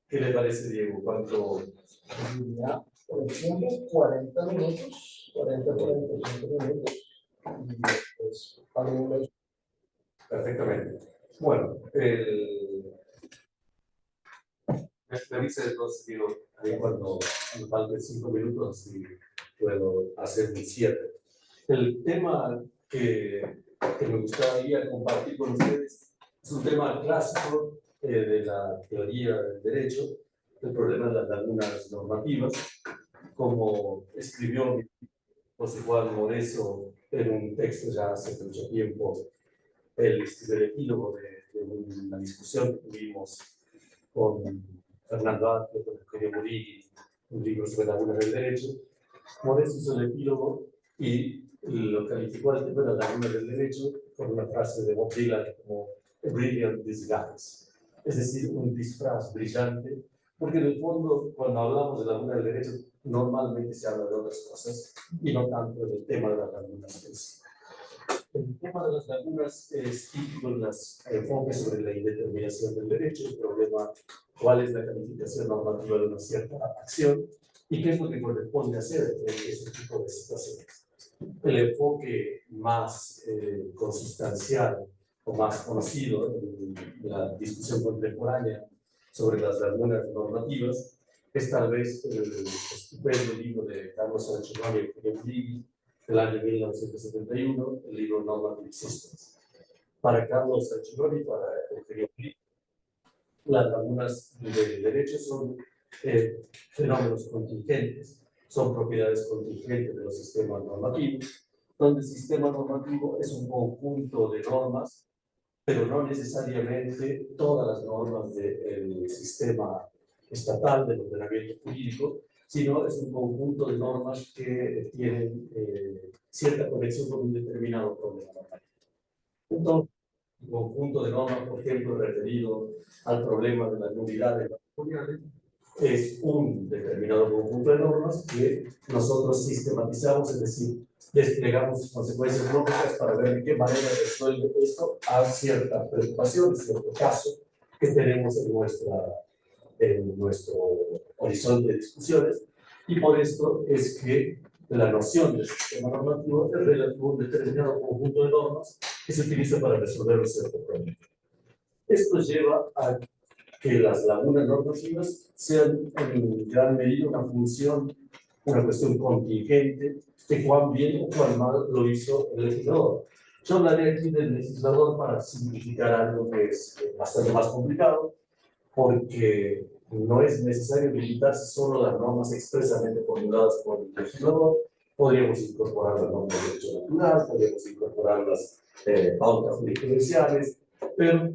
¿Qué le parece, Diego? ¿Cuánto? Ya, por ejemplo, 40 minutos, 45 minutos. Y pues, Perfectamente. Bueno, me avisa entonces, Diego, ahí cuando me falten 5 minutos y puedo hacer mi cierre. El tema que me gustaría compartir con ustedes es un tema clásico de la teoría del derecho, el problema de las lagunas normativas, como escribió José Juan Moreso en un texto ya hace mucho tiempo, el epílogo de una discusión que tuvimos con Fernando Atrio, con Eugenio Murillo, un libro sobre lagunas del derecho. Moreso hizo el epílogo y lo calificó al tema de las lagunas del derecho con una frase de Bob Dylan como a brilliant disguise, es decir, un disfraz brillante, porque en el fondo, cuando hablamos de lagunas del derecho, normalmente se habla de otras cosas y no tanto del tema de las lagunas en sí. El tema de las lagunas es típico en los enfoques sobre la indeterminación del derecho, el problema cuál es la calificación normativa de una cierta acción y qué es lo que corresponde hacer en este tipo de situaciones. El enfoque más consustancial o más conocido en la discusión contemporánea sobre las lagunas normativas es tal vez el estupendo libro de Carlos Sarachinoni y Eugenio Murillo del año 1971, el libro Normative Systems. Para Carlos Sarachinoni y para Eugenio Murillo, las lagunas del derecho son fenómenos contingentes, son propiedades contingentes de los sistemas normativos, donde el sistema normativo es un conjunto de normas, pero no necesariamente todas las normas del sistema estatal, del ordenamiento jurídico, sino es un conjunto de normas que tienen cierta conexión con un determinado problema normativo. Entonces, un conjunto de normas, por ejemplo, referido al problema de las nulidades patrimoniales, es un determinado conjunto de normas que nosotros sistematizamos, es decir, desplegamos consecuencias lógicas para ver de qué manera resuelve esto a cierta preocupación, cierto caso que tenemos en nuestro horizonte de discusiones, y por esto es que la noción del sistema normativo es relativo a un determinado conjunto de normas que se utiliza para resolver un cierto problema. Esto lleva a que las lagunas normativas sean en gran medida una función, una cuestión contingente de cuán bien o cuán mal lo hizo el legislador. Yo hablaré aquí del legislador para simplificar algo que es bastante más complicado, porque no es necesario limitarse solo a las normas expresamente formuladas por el legislador. Podríamos incorporar las normas de derecho natural, podríamos incorporar las pautas jurisprudenciales, pero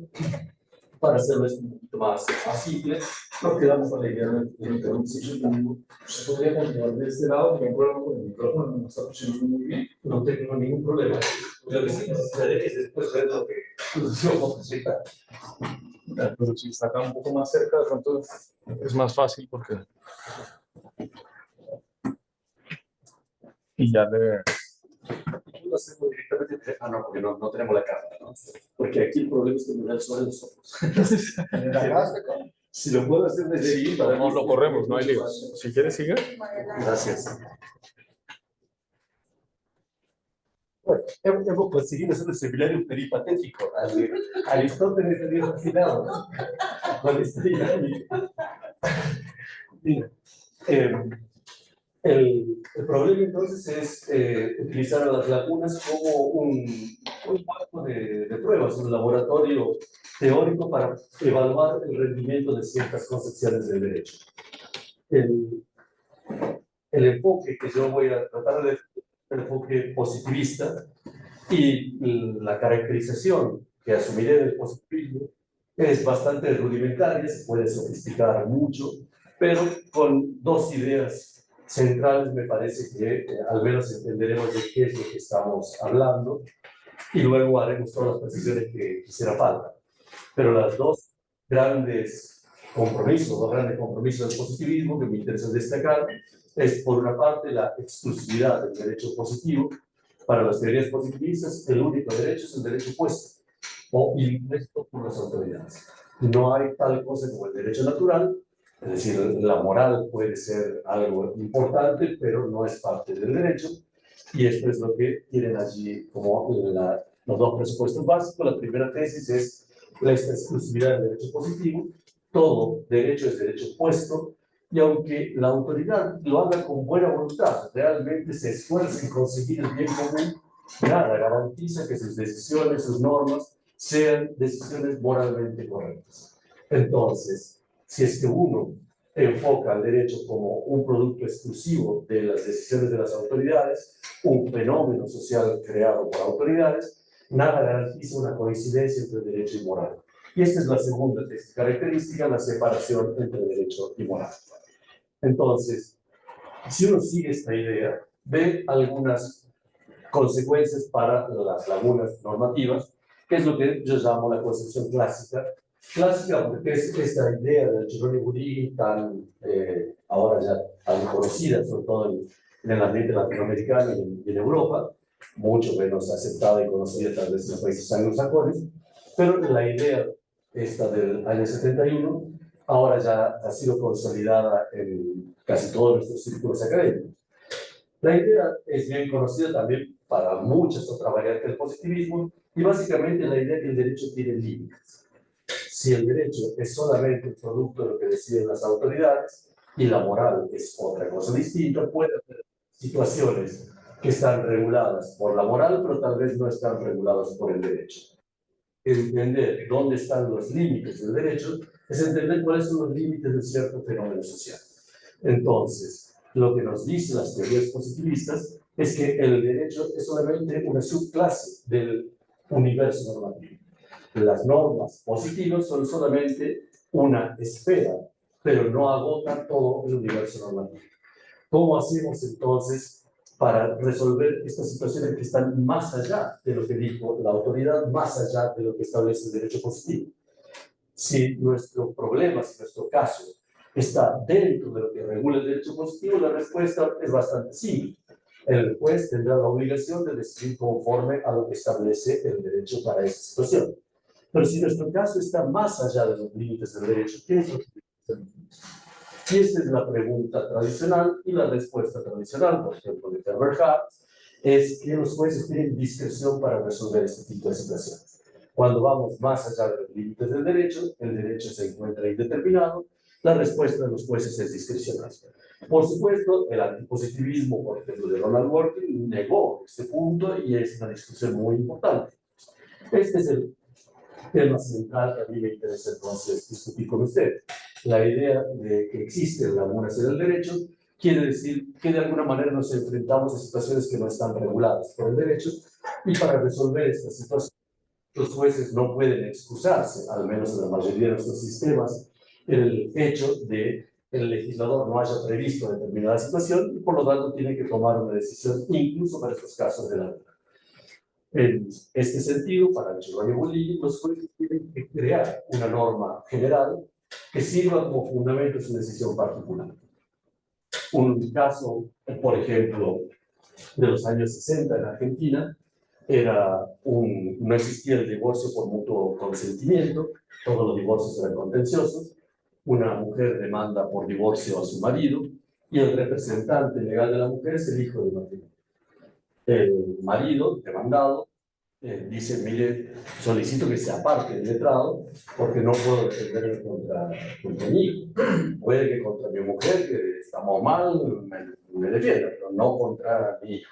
para hacerlo un poquito más simple, nos quedamos con la idea de introducción. ¿Se podría continuar de este lado? Me acuerdo con el micrófono, no está funcionando muy bien. No tengo ningún problema. Lo que sí necesitaré es después ver lo que vamos a presentar. Pero si está acá un poco más cerca, de pronto es más fácil porque... Y ya le... Lo hacemos directamente. Ah, no, porque no tenemos la cámara, ¿no? Porque aquí el problema es que me da el sol en los ojos. Si lo puedo hacer desde ahí, para no lo corremos, no hay lío. Si quieres, sigue. Gracias. Bueno, hemos conseguido hacer un seminario peripatético. Aristóteles había fascinado, ¿no? Con esta idea. El problema entonces es utilizar a las lagunas como un marco de pruebas, un laboratorio teórico para evaluar el rendimiento de ciertas concepciones del derecho. El enfoque que yo voy a tratar de el enfoque positivista y la caracterización que asumiré del positivismo es bastante rudimentaria, se puede sofisticar mucho, pero con dos ideas centrales me parece que al menos entenderemos de qué es lo que estamos hablando y luego haremos todas las precisiones que quisiera falta. Pero las dos grandes compromisos del positivismo que me interesa destacar es, por una parte, la exclusividad del derecho positivo. Para las teorías positivistas, el único derecho es el derecho opuesto. o impuesto por las autoridades. No hay tal cosa como el derecho natural, es decir, la moral puede ser algo importante, pero no es parte del derecho, y esto es lo que tienen allí como los dos presupuestos básicos. La primera tesis es la exclusividad del derecho positivo. Todo derecho es derecho puesto, y aunque la autoridad lo haga con buena voluntad, realmente se esfuerza en conseguir el bien común, nada garantiza que sus decisiones, sus normas, sean decisiones moralmente correctas. Entonces, si es que uno enfoca el derecho como un producto exclusivo de las decisiones de las autoridades, un fenómeno social creado por autoridades, nada garantiza una coincidencia entre derecho y moral. Y esta es la segunda característica, la separación entre derecho y moral. Entonces, si uno sigue esta idea, ve algunas consecuencias para las lagunas normativas, que es lo que yo llamo la concepción clásica. Clásica porque es esta idea del Giorgio Budini tan, ahora ya tan conocida, sobre todo en el ambiente latinoamericano y en Europa, mucho menos aceptada y conocida tal vez en los países anglosajones, pero la idea esta del año 71 ahora ya ha sido consolidada en casi todos nuestros círculos académicos. La idea es bien conocida también para muchas otras variantes del positivismo, y básicamente la idea que el derecho tiene límites. Si el derecho es solamente el producto de lo que deciden las autoridades y la moral es otra cosa distinta, puede haber situaciones que están reguladas por la moral, pero tal vez no están reguladas por el derecho. Entender dónde están los límites del derecho es entender cuáles son los límites de cierto fenómeno social. Entonces, lo que nos dicen las teorías positivistas es que el derecho es solamente una subclase del universo normativo. Las normas positivas son solamente una esfera, pero no agotan todo el universo normativo. ¿Cómo hacemos entonces para resolver estas situaciones que están más allá de lo que dijo la autoridad, más allá de lo que establece el derecho positivo? Si nuestro problema, si nuestro caso está dentro de lo que regula el derecho positivo, la respuesta es bastante simple. El juez tendrá la obligación de decidir conforme a lo que establece el derecho para esa situación. Pero si nuestro caso está más allá de los límites del derecho, ¿qué es lo que tenemos? Y esta es la pregunta tradicional, y la respuesta tradicional, por ejemplo, de Herbert Hart, es que los jueces tienen discreción para resolver este tipo de situaciones. Cuando vamos más allá de los límites del derecho, el derecho se encuentra indeterminado, la respuesta de los jueces es discrecional. Por supuesto, el antipositivismo, por ejemplo, de Ronald Working, negó este punto, y es una discusión muy importante. Este es el tema central que a mí me interesa entonces discutir con usted. La idea de que existen lagunas en el derecho quiere decir que de alguna manera nos enfrentamos a situaciones que no están reguladas por el derecho, y para resolver estas situaciones los jueces no pueden excusarse, al menos en la mayoría de nuestros sistemas, el hecho de que el legislador no haya previsto determinada situación, y por lo tanto tiene que tomar una decisión incluso para estos casos de la ley. En este sentido, para Giovanni Bolini, los jueces tienen que crear una norma general que sirva como fundamento de su decisión particular. Un caso, por ejemplo, de los años 60 en Argentina, no existía el divorcio por mutuo consentimiento, todos los divorcios eran contenciosos. Una mujer demanda por divorcio a su marido, y el representante legal de la mujer es el hijo del matrimonio. El marido, demandado, dice: mire, solicito que se aparte del letrado porque no puedo defenderme contra mi hijo. Puede que contra mi mujer, que estamos mal, me defienda, pero no contra mi hijo.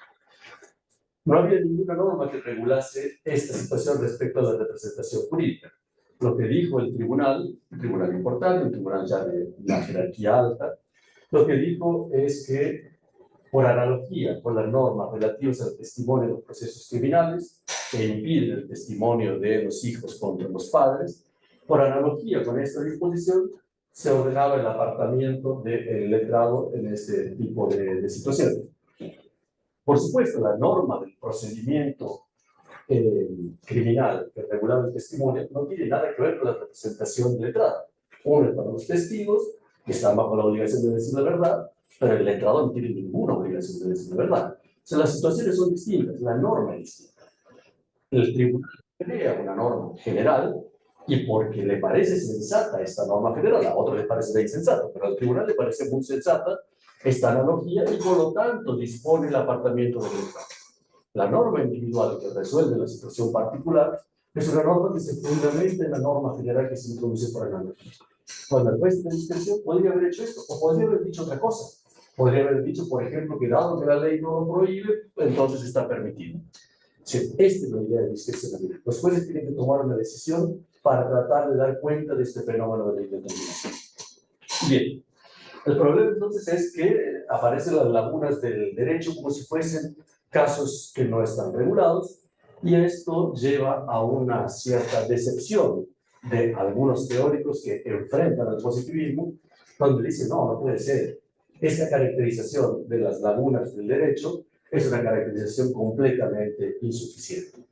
No había ninguna norma que regulase esta situación respecto a la representación jurídica. Lo que dijo el tribunal, un tribunal importante, un tribunal ya de la jerarquía alta, lo que dijo es que, por analogía con las normas relativas al testimonio de los procesos criminales, que impiden el testimonio de los hijos contra los padres, por analogía con esta disposición, se ordenaba el apartamiento del letrado en este tipo de situaciones. Por supuesto, la norma del procedimiento criminal que regulaba el testimonio no tiene nada que ver con la representación del letrado. Uno es para los testigos, que están bajo la obligación de decir la verdad, pero el letrado no tiene ninguna obligación de decir la verdad. O sea, las situaciones son distintas, la norma es distinta. El tribunal crea una norma general y porque le parece sensata esta norma general, a otro le parece insensata, pero al tribunal le parece muy sensata esta analogía y por lo tanto dispone el apartamiento del Estado. La norma individual que resuelve la situación particular es una norma que se fundamenta en la norma general que se introduce por analogía. Cuando el juez de discreción podría haber hecho esto o podría haber dicho otra cosa. Podría haber dicho, por ejemplo, que dado que la ley no lo prohíbe, entonces está permitido. Sí, esta es la idea de discrecionalidad. Los jueces tienen que tomar una decisión para tratar de dar cuenta de este fenómeno de la indeterminación. Bien, el problema entonces es que aparecen las lagunas del derecho como si fuesen casos que no están regulados y esto lleva a una cierta decepción de algunos teóricos que enfrentan al positivismo, donde dicen, no puede ser. Esta caracterización de las lagunas del derecho es una caracterización completamente insuficiente.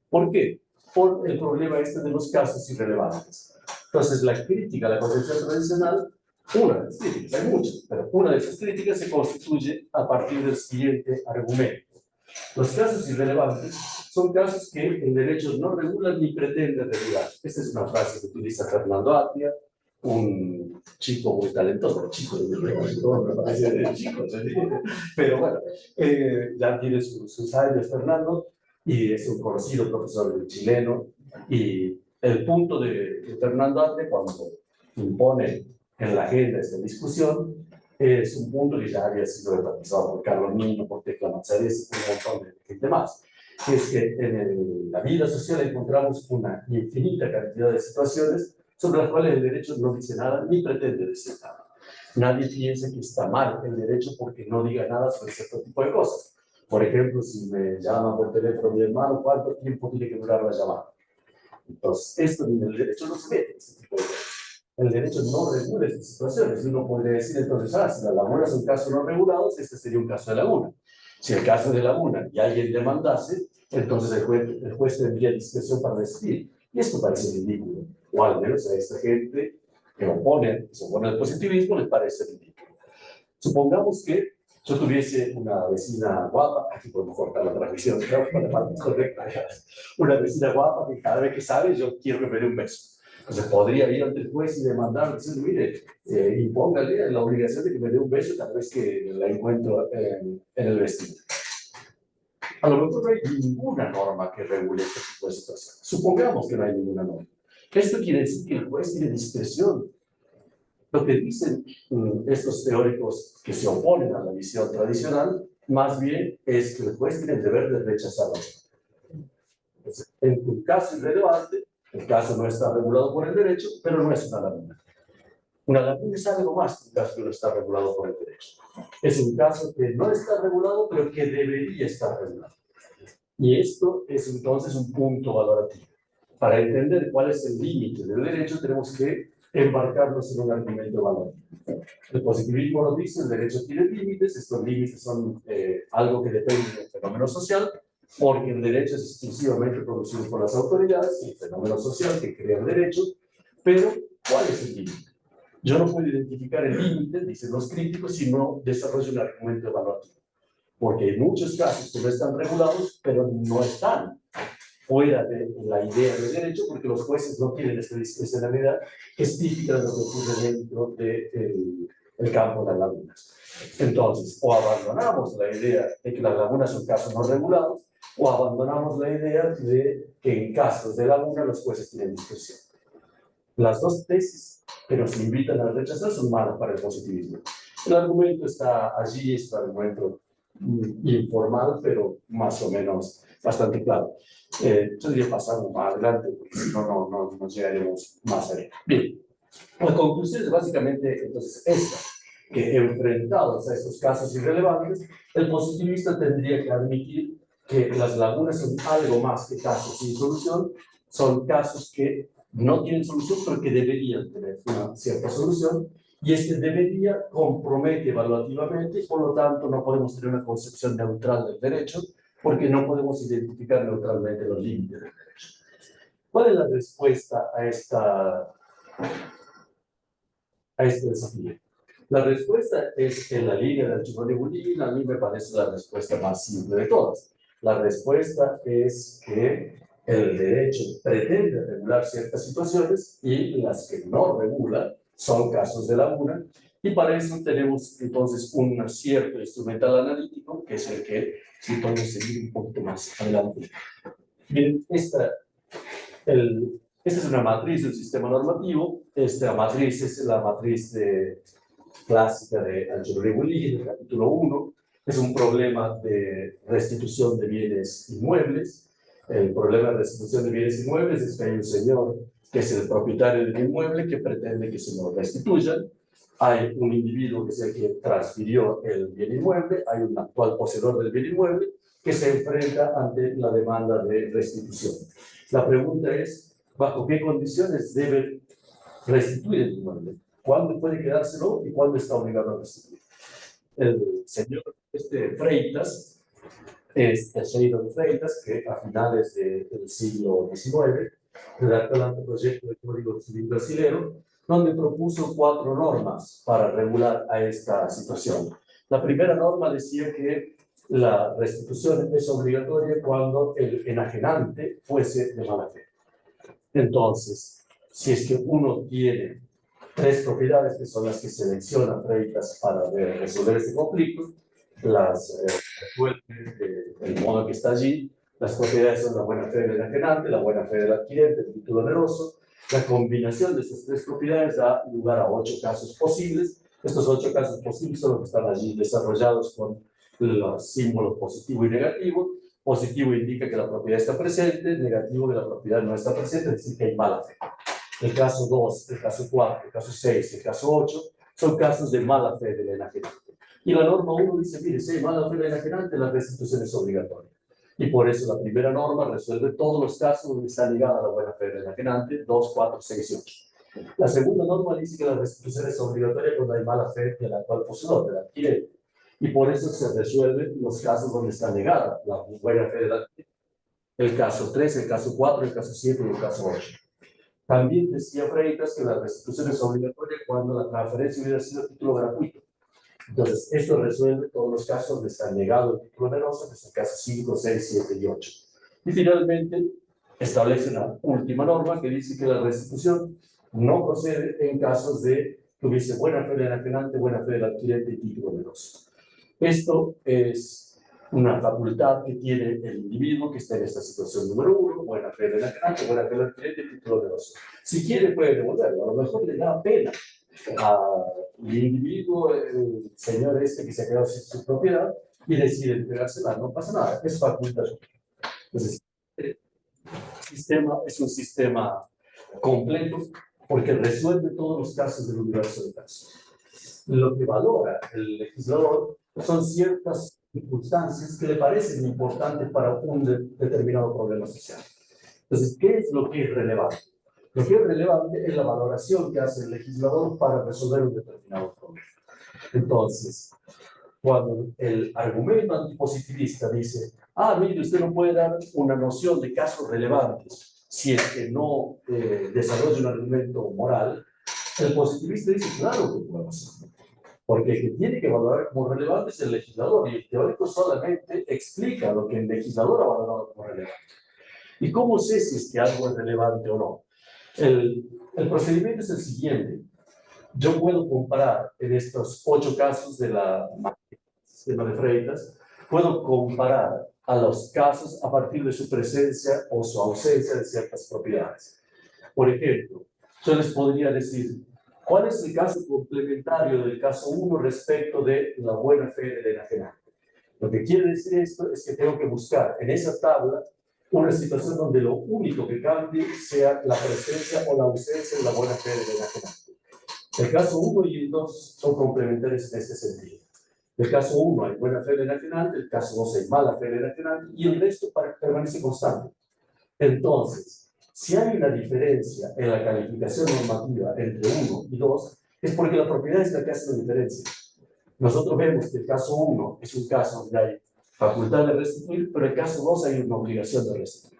¿Por qué? Por el problema este de los casos irrelevantes. Entonces, la crítica a la concepción tradicional, una de las críticas, hay muchas, pero una de esas críticas se constituye a partir del siguiente argumento. Los casos irrelevantes son casos que el derecho no regula ni pretende regular. Esta es una frase que utiliza Fernando Atria, un chico muy talentoso, me parece de chico, pero bueno, ya tiene sus años Fernando, y es un conocido profesor chileno, y el punto de Fernando Atria cuando impone en la agenda esta discusión, es un punto que ya había sido enfatizado por Carlos Niño, por Tecla Mazzares, un montón de gente más, que es que en la vida social encontramos una infinita cantidad de situaciones sobre las cuales el derecho no dice nada ni pretende decir nada. Nadie piensa que está mal el derecho porque no diga nada sobre cierto tipo de cosas. Por ejemplo, si me llama por teléfono mi hermano, ¿cuánto tiempo tiene que durar la llamada? Entonces, esto en el derecho no se mete en este tipo de cosas. El derecho no regula estas situaciones. Uno podría decir entonces, si las lagunas son casos no regulados, este sería un caso de laguna. Si el caso de laguna y alguien demandase, entonces el juez tendría discreción para decidir. Y esto parece ridículo. O al menos a esta gente que se opone al positivismo les parece ridículo. Supongamos que yo tuviese una vecina guapa, aquí podemos cortar la transmisión, correcta, una vecina guapa que cada vez que sale yo quiero que me dé un beso. Entonces podría ir ante el juez y demandar, decir, mire, impóngale la obligación de que me dé un beso cada vez que la encuentro en el vestido. A lo mejor no hay ninguna norma que regule este tipo de situaciones. Supongamos que no hay ninguna norma. Esto quiere decir que el juez tiene discreción. Lo que dicen estos teóricos que se oponen a la visión tradicional, más bien es que el juez tiene el deber de rechazarlo. Entonces, en un caso irrelevante, el caso no está regulado por el derecho, pero no es una laguna. Una laguna es algo más que un caso que no está regulado por el derecho. Es un caso que no está regulado, pero que debería estar regulado. Y esto es entonces un punto valorativo. Para entender cuál es el límite del derecho, tenemos que embarcarnos en un argumento valorativo. El positivismo nos dice, el derecho tiene límites, estos límites son algo que depende del fenómeno social, porque el derecho es exclusivamente producido por las autoridades, el fenómeno social que crea el derecho, pero ¿cuál es el límite? Yo no puedo identificar el límite, dicen los críticos, si no desarrollo un argumento evaluativo. Porque hay muchos casos que no están regulados, pero no están fuera de la idea del derecho, porque los jueces no tienen esta discrecionalidad que es típica de lo que ocurre dentro del campo de las lagunas. Entonces, o abandonamos la idea de que las lagunas son casos no regulados, o abandonamos la idea de que en casos de laguna los jueces tienen discreción. Las dos tesis que nos invitan a rechazar son malas para el positivismo. El argumento está allí, es un argumento informal, pero más o menos bastante claro. Yo diría pasamos más adelante, porque si no, no llegaremos más allá. Bien, la conclusión es básicamente entonces esta, que enfrentados a estos casos irrelevantes, el positivista tendría que admitir que las lagunas son algo más que casos sin solución, son casos que no tienen solución, pero que deberían tener una cierta solución, y este debería compromete evaluativamente, y por lo tanto no podemos tener una concepción neutral del derecho, porque no podemos identificar neutralmente los límites del derecho. ¿Cuál es la respuesta a este desafío? La respuesta es en la línea del Archibald de Boulin, a mí me parece la respuesta más simple de todas. La respuesta es que el derecho pretende regular ciertas situaciones y las que no regula son casos de laguna, y para eso tenemos entonces un cierto instrumental analítico, que es el que, si podemos seguir un poquito más adelante. Miren, esta es una matriz del sistema normativo. Esta matriz es la matriz clásica de Angelou-Rewelli, del capítulo 1. Es un problema de restitución de bienes inmuebles. El problema de restitución de bienes inmuebles es que hay un señor que es el propietario del inmueble que pretende que se lo restituyan. Hay un individuo que es el que transfirió el bien inmueble, hay un actual poseedor del bien inmueble que se enfrenta ante la demanda de restitución. La pregunta es, ¿bajo qué condiciones debe restituir el inmueble? ¿Cuándo puede quedárselo y cuándo está obligado a restituir? El señor Freitas, Sheldon Freitas, que a finales del siglo XIX redactó el anteproyecto del Código Civil Brasilero, donde propuso 4 normas para regular a esta situación. La primera norma decía que la restitución es obligatoria cuando el enajenante fuese de mala fe. Entonces, si es que uno tiene 3 propiedades, que son las que selecciona Freitas para resolver este conflicto, las resuelve del modo que está allí. Las propiedades son la buena fe del enajenante, la buena fe del adquirente, el título oneroso. La combinación de estas 3 propiedades da lugar a 8 casos posibles. Estos 8 casos posibles son los que están allí desarrollados con los símbolos positivo y negativo. Positivo indica que la propiedad está presente, negativo que la propiedad no está presente, es decir, que hay mala fe. El caso 2, el caso 4, el caso 6, el caso 8 son casos de mala fe del enajenante. Y la norma 1 dice, mire, si hay mala fe del enajenante, la restitución es obligatoria. Y por eso la primera norma resuelve todos los casos donde está ligada a la buena fe del enajenante, 2, 4, 6 y 8. La segunda norma dice que la restitución es obligatoria cuando hay mala fe del actual poseedor, del adquirente. Y por eso se resuelven los casos donde está negada la buena fe del adquirente. El caso 3, el caso 4, el caso 7 y el caso 8. También decía Freitas que la restitución es obligatoria cuando la transferencia hubiera sido a título gratuito. Entonces, esto resuelve todos los casos donde está negado el título oneroso, que es el caso 5, 6, 7 y 8. Y finalmente, establece una última norma que dice que la restitución no procede en casos de que hubiese buena fe del enajenante, buena fe del adquirente y título oneroso. Esto es una facultad que tiene el individuo que está en esta situación número 1, buena fe del enajenante, buena fe del adquirente y título oneroso. Si quiere puede devolverlo, a lo mejor le da pena al individuo, el señor que se ha quedado sin su propiedad y decide entregársela, no pasa nada, es facultad. Entonces, el sistema es un sistema completo porque resuelve todos los casos del universo de casos. Lo que valora el legislador son ciertas circunstancias que le parecen importantes para un determinado problema social. Entonces, ¿qué es lo que es relevante? Lo que es relevante es la valoración que hace el legislador para resolver un determinado problema. Entonces, cuando el argumento antipositivista dice, mire, usted no puede dar una noción de casos relevantes si es que no desarrolla un argumento moral, el positivista dice, claro que puedo hacerlo. Porque el que tiene que valorar como relevante es el legislador, y el teórico solamente explica lo que el legislador ha valorado como relevante. ¿Y cómo sé si es que algo es relevante o no? El procedimiento es el siguiente. Yo puedo comparar en estos 8 casos de la sistema de Freitas, puedo comparar a los casos a partir de su presencia o su ausencia de ciertas propiedades. Por ejemplo, yo les podría decir, ¿cuál es el caso complementario del caso 1 respecto de la buena fe del enajenante? Lo que quiere decir esto es que tengo que buscar en esa tabla una situación donde lo único que cambie sea la presencia o la ausencia de la buena fe del enajenante. El caso 1 y el 2 son complementarios en este sentido. El caso 1 hay buena fe del enajenante, el caso 2 hay mala fe del enajenante y el resto permanece constante. Entonces, si hay una diferencia en la calificación normativa entre 1 y 2, es porque la propiedad es la que hace la diferencia. Nosotros vemos que el caso 1 es un caso donde hay facultad de restituir, pero en el caso 2 hay una obligación de restituir.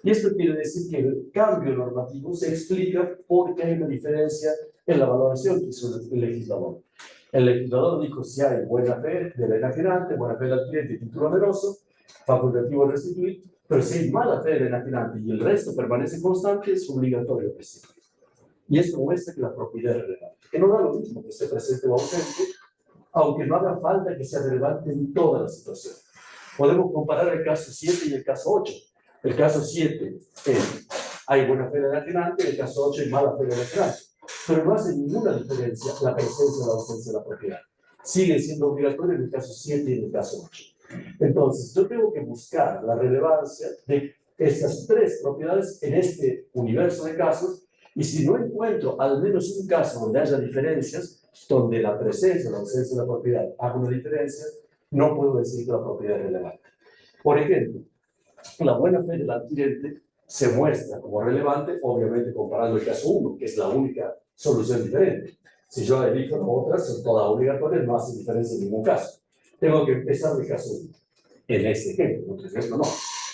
Y esto quiere decir que el cambio normativo se explica porque hay una diferencia en la valoración que hizo el legislador. El legislador dijo si hay buena fe del enajenante, buena fe del adquirente y título oneroso, facultativo restituir, pero si hay mala fe del enajenante y el resto permanece constante, es obligatorio restituir. Y esto muestra que la propiedad es relevante, que no da lo mismo que esté presente o ausente, aunque no haga falta que sea relevante en toda la situación. Podemos comparar el caso 7 y el caso 8. El caso 7 es, hay buena fe del enajenante, en el caso 8 hay mala fe del enajenante. Pero no hace ninguna diferencia la presencia o la ausencia de la propiedad. Sigue siendo obligatorio en el caso 7 y en el caso 8. Entonces, yo tengo que buscar la relevancia de estas tres propiedades en este universo de casos, y si no encuentro al menos un caso donde haya diferencias, donde la presencia o la ausencia de la propiedad haga una diferencia, no puedo decir que la propiedad es relevante. Por ejemplo, la buena fe del adquirente se muestra como relevante, obviamente comparando el caso 1, que es la única solución diferente. Si yo elijo otras, son todas obligatorias, no hace diferencia en ningún caso. Tengo que empezar del caso 1. En este ejemplo, en otro ejemplo no.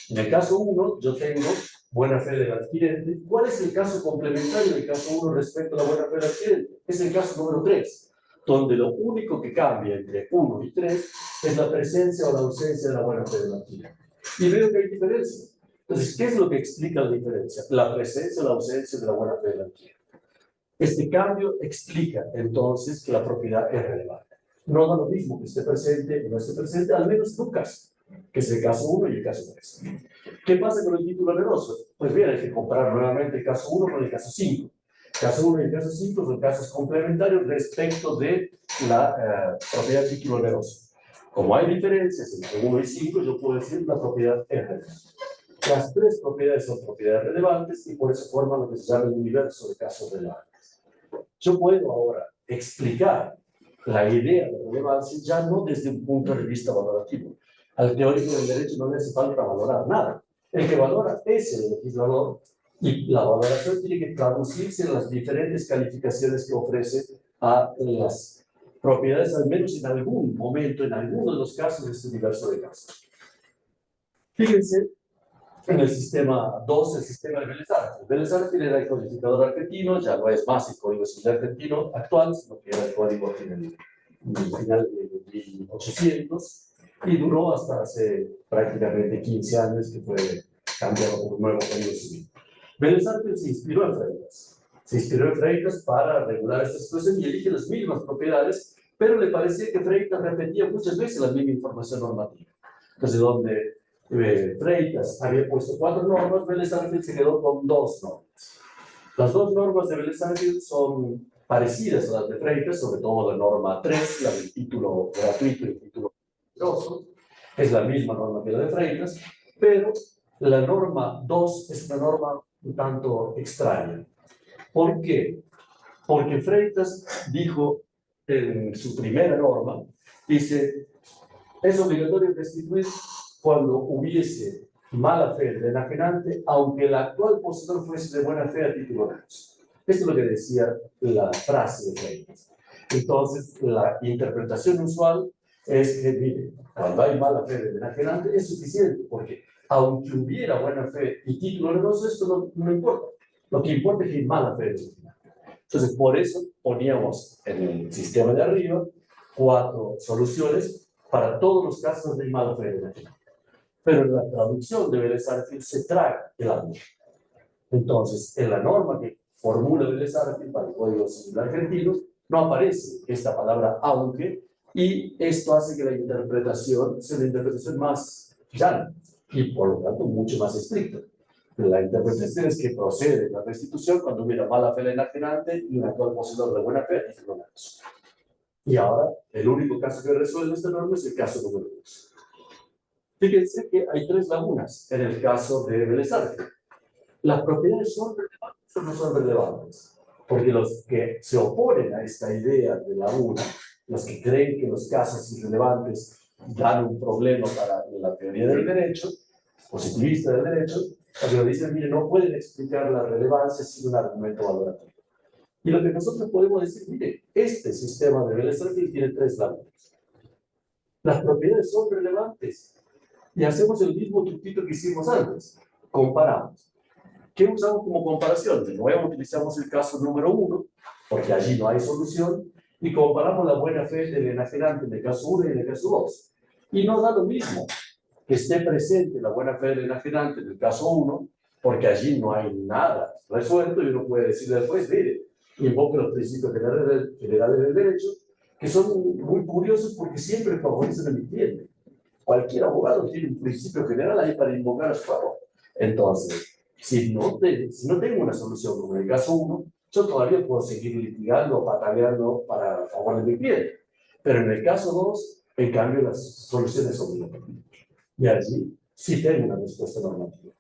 En el caso 1, yo tengo buena fe del adquirente. ¿Cuál es el caso complementario del caso 1 respecto a la buena fe del adquirente? Es el caso número 3, donde lo único que cambia entre 1 y 3 es la presencia o la ausencia de la buena fe del adquirente. Y veo que hay diferencia. Entonces, ¿qué es lo que explica la diferencia? La presencia o la ausencia de la buena fe del adquirente. Este cambio explica entonces que la propiedad es relevante. No da lo mismo que esté presente o no esté presente, al menos en un caso, que es el caso 1 y el caso 3. ¿Qué pasa con el título oneroso? Pues bien, hay que comparar nuevamente el caso 1 con el caso 5. El caso 1 y el caso 5 son casos complementarios respecto de la propiedad de título oneroso. Como hay diferencias entre 1 y 5, yo puedo decir que la propiedad es relevante. Las tres propiedades son propiedades relevantes y por eso forman lo que se llama el universo de casos relevantes. Yo puedo ahora explicar la idea de relevancia ya no desde un punto de vista valorativo. Al teórico del derecho no le hace falta valorar nada. El que valora es el legislador y la valoración tiene que traducirse en las diferentes calificaciones que ofrece a las propiedades, al menos en algún momento, en alguno de los casos de este universo de casos. Fíjense en el sistema 2, el sistema de Vélez-Arfield. Vélez-Arfield era el codificador argentino, ya no es más el código civil argentino actual, sino que era el código final de 1800, y duró hasta hace prácticamente 15 años que fue cambiado por un nuevo código civil. Vélez-Arfield se inspiró en Freitas. Se inspiró en Freitas para regular esta situación y elige las mismas propiedades, pero le parecía que Freitas repetía muchas veces la misma información normativa. Entonces, donde Freitas había puesto 4 normas, Vélez-Arfield se quedó con 2 normas. Las 2 normas de Vélez-Arfield son parecidas a las de Freitas, sobre todo la norma 3, la del título gratuito y el título oneroso, es la misma norma que la de Freitas, pero la norma 2 es una norma un tanto extraña. ¿Por qué? Porque Freitas dijo en su primera norma, dice, es obligatorio restituir cuando hubiese mala fe del enajenante, aunque el actual poseedor fuese de buena fe a título oneroso. Esto es lo que decía la frase de Freitas. Entonces, la interpretación usual es que, mire, cuando hay mala fe del enajenante es suficiente, porque aunque hubiera buena fe y título oneroso, esto no importa. Lo que importa es que hay mala fe del enajenante. Entonces, por eso poníamos en el sistema de arriba 4 soluciones para todos los casos de mala fe del enajenante. Pero en la traducción de Vélez-Arfield se traga el aunque. Entonces, en la norma que formula Vélez-Arfield para el Código Civil argentino, no aparece esta palabra aunque, y esto hace que la interpretación sea una interpretación más llana y por lo tanto mucho más estricta. La interpretación es que procede la restitución cuando hubiera mala fe del enajenante y un actual poseedor de buena fe y título oneroso. Y ahora, el único caso que resuelve esta norma es el caso número 2. Fíjense que hay 3 lagunas en el caso de Vélez-Arfield. ¿Las propiedades son relevantes o no son relevantes? Porque los que se oponen a esta idea de laguna, los que creen que los casos irrelevantes dan un problema para la teoría del derecho, positivista del derecho, pero dicen, mire, no pueden explicar la relevancia sin un argumento valorativo. Y lo que nosotros podemos decir, mire, este sistema de Vélez-Arfield tiene 3 lagunas. Las propiedades son relevantes. Y hacemos el mismo truquito que hicimos antes. Comparamos. ¿Qué usamos como comparación? De nuevo utilizamos el caso número 1, porque allí no hay solución, y comparamos la buena fe del enajenante en el caso 1 y en el caso 2. Y nos da lo mismo. que esté presente la buena fe del enajenante en el caso 1, porque allí no hay nada resuelto y uno puede decir después, mire, invoque los principios generales del derecho, que son muy curiosos porque siempre favorecen a mi cliente. Cualquier abogado tiene un principio general ahí para invocar a su favor. Entonces, si no tengo una solución como en el caso 1, yo todavía puedo seguir litigando o pataleando para favor de mi cliente. Pero en el caso 2, en cambio, las soluciones son obligatorias. Y allí sí tengo una respuesta normativa.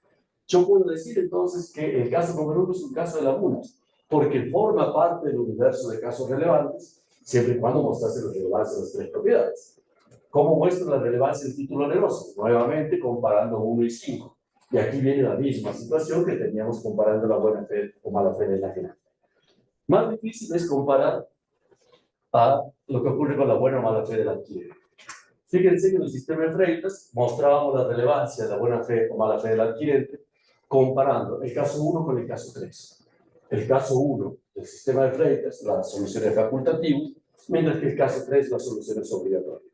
Yo puedo decir entonces que el caso número 1 es un caso de lagunas, porque forma parte del universo de casos relevantes, siempre y cuando mostrase la relevancia de las 3 propiedades. ¿Cómo muestra la relevancia del título oneroso? Nuevamente comparando 1 y 5. Y aquí viene la misma situación que teníamos comparando la buena fe o mala fe de la gente. Más difícil es comparar a lo que ocurre con la buena o mala fe del adquirente. Fíjense que en el sistema de Freitas mostrábamos la relevancia de la buena fe o mala fe del adquirente comparando el caso 1 con el caso 3. El caso 1 del sistema de Freitas, la solución es facultativa, mientras que el caso 3, la solución es obligatoria.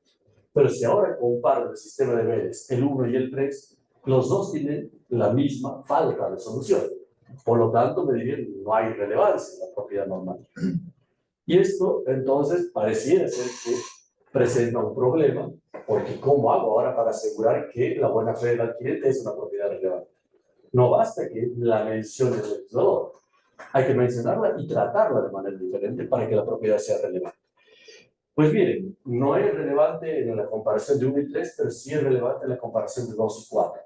Pero si ahora comparo el sistema de Vélez, el 1 y el 3, los dos tienen la misma falta de solución. Por lo tanto, me dirían, no hay relevancia en la propiedad normal. Y esto, entonces, pareciera ser que presenta un problema, porque ¿cómo hago ahora para asegurar que la buena fe del adquirente es una propiedad relevante? No basta que la mencione el legislador. Hay que mencionarla y tratarla de manera diferente para que la propiedad sea relevante. Pues miren, no es relevante en la comparación de 1 y 3, pero sí es relevante en la comparación de 2 y 4.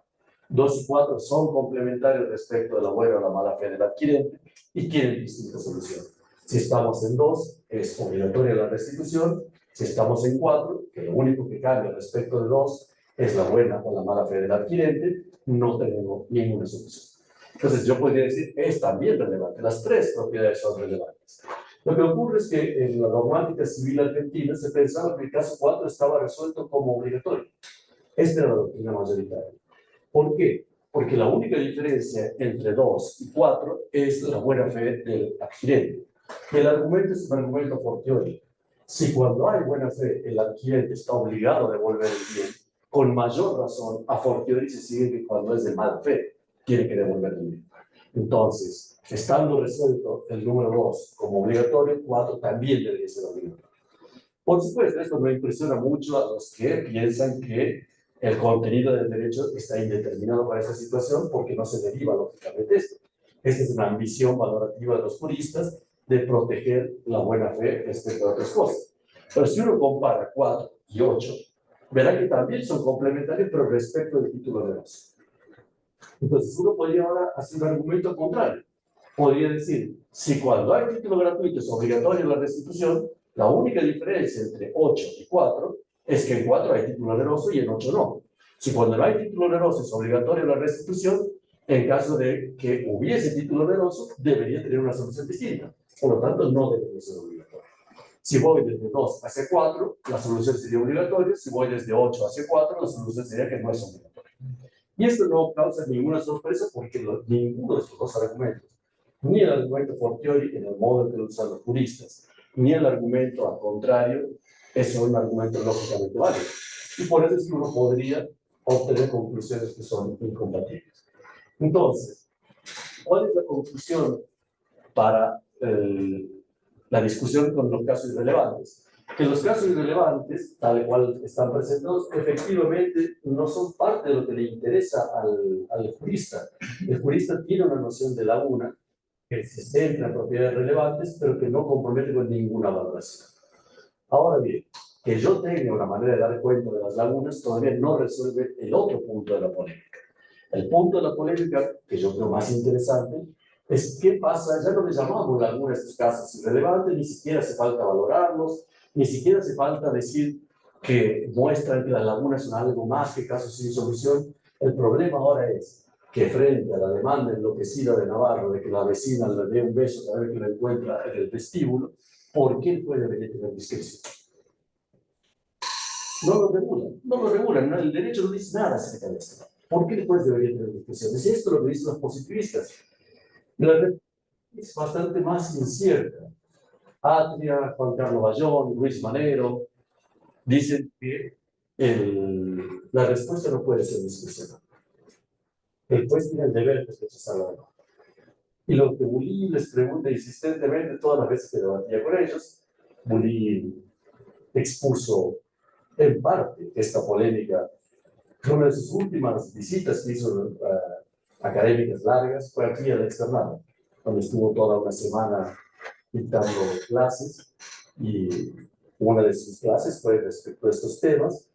2 y 4 son complementarios respecto de la buena o la mala fe del adquirente y tienen distintas soluciones. Si estamos en 2, es obligatoria la restitución. Si estamos en 4, que lo único que cambia respecto de 2 es la buena o la mala fe del adquirente, no tenemos ninguna solución. Entonces yo podría decir, es también relevante. Las 3 propiedades son relevantes. Lo que ocurre es que en la dogmática civil argentina se pensaba que el caso 4 estaba resuelto como obligatorio. Esta era la doctrina mayoritaria. ¿Por qué? Porque la única diferencia entre 2 y 4 es la buena fe del adquirente. El argumento es un argumento fortiori. Si cuando hay buena fe el adquirente está obligado a devolver el bien, con mayor razón a fortiori se sigue que cuando es de mala fe tiene que devolver el bien. Entonces, estando resuelto el número 2 como obligatorio, 4 también debería ser obligatorio. Por supuesto, esto no impresiona mucho a los que piensan que el contenido del derecho está indeterminado para esta situación porque no se deriva lógicamente esto. Esta es una ambición valorativa de los juristas de proteger la buena fe respecto a otras cosas. Pero si uno compara 4 y 8, verá que también son complementarios, pero respecto del título oneroso. Entonces, uno podría ahora hacer un argumento contrario. Podría decir, si cuando hay título gratuito es obligatoria la restitución, la única diferencia entre 8 y 4 es que en 4 hay título oneroso y en 8 no. Si cuando no hay título oneroso es obligatoria la restitución, en caso de que hubiese título oneroso, debería tener una solución distinta. Por lo tanto, no debería ser obligatorio. Si voy desde 2 hacia 4, la solución sería obligatoria. Si voy desde 8 hacia 4, la solución sería que no es obligatoria. Y esto no causa ninguna sorpresa porque ninguno de estos dos argumentos, ni el argumento fortiori en el modo en que lo usan los juristas, ni el argumento al contrario, es un argumento lógicamente válido. Y por eso es que uno podría obtener conclusiones que son incompatibles. Entonces, ¿cuál es la conclusión para la discusión con los casos irrelevantes? Que los casos irrelevantes, tal cual están presentados, efectivamente no son parte de lo que le interesa al jurista. El jurista tiene una noción de laguna que se centra en propiedades relevantes, pero que no compromete con ninguna valoración. Ahora bien, que yo tenga una manera de dar cuenta de las lagunas todavía no resuelve el otro punto de la polémica. El punto de la polémica, que yo creo más interesante, es qué pasa, ya no le llamamos lagunas a estos casos irrelevantes, ni siquiera hace falta valorarlos, ni siquiera hace falta decir que muestran que las lagunas son algo más que casos sin solución. El problema ahora es que frente a la demanda enloquecida de Navarro de que la vecina le dé un beso cada vez que la encuentra en el vestíbulo, ¿por qué el juez debería tener discreción? No lo regulan, ¿no? El derecho no dice nada acerca de esto. ¿Por qué el juez debería tener discreción? Es esto lo que dicen los positivistas. La respuesta es bastante más incierta. Atria, Juan Carlos Bayón, Luis Manero, dicen que la respuesta no puede ser discrecional. El juez tiene el deber de rechazar la demanda. Y lo que Bulín les pregunta insistentemente todas las veces que debatía con ellos, Bulín expuso en parte esta polémica. Una de sus últimas visitas que hizo académicas largas fue aquí al externado, donde estuvo toda una semana dictando clases, y una de sus clases fue respecto a estos temas,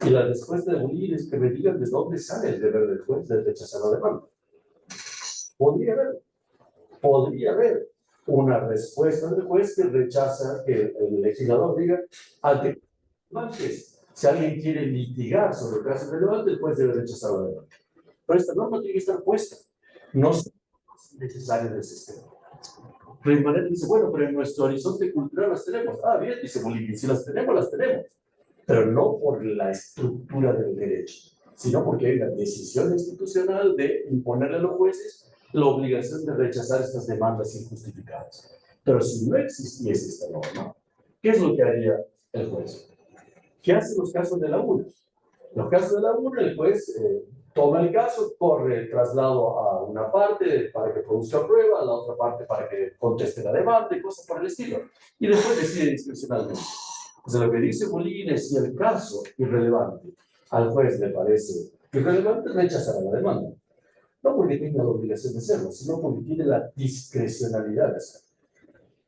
y la respuesta de Bulín es que me digan de dónde sale el deber del juez de rechazar la demanda. Podría haber una respuesta del juez que rechaza, que el legislador diga, ante si alguien quiere litigar sobre casos relevantes, el juez debe rechazar la demanda. Pero esta norma tiene que estar puesta. No es necesaria del sistema. Remanente dice, bueno, pero en nuestro horizonte cultural las tenemos. Ah, bien, dice Bolivia, si las tenemos, pero no por la estructura del derecho, sino porque hay una decisión institucional de imponerle a los jueces la obligación de rechazar estas demandas injustificadas. Pero si no existiese esta norma, ¿qué es lo que haría el juez? ¿Qué hacen los casos de la UNA? Los casos de la UNA, el juez toma el caso, corre el traslado a una parte para que produzca prueba, a la otra parte para que conteste la demanda y cosas por el estilo. Y después decide discrecionalmente. Entonces, lo que dice Bolín es, si el caso irrelevante al juez le parece irrelevante, rechazará la demanda. No porque tenga la obligación de hacerlo, sino porque tiene la discrecionalidad de hacerlo.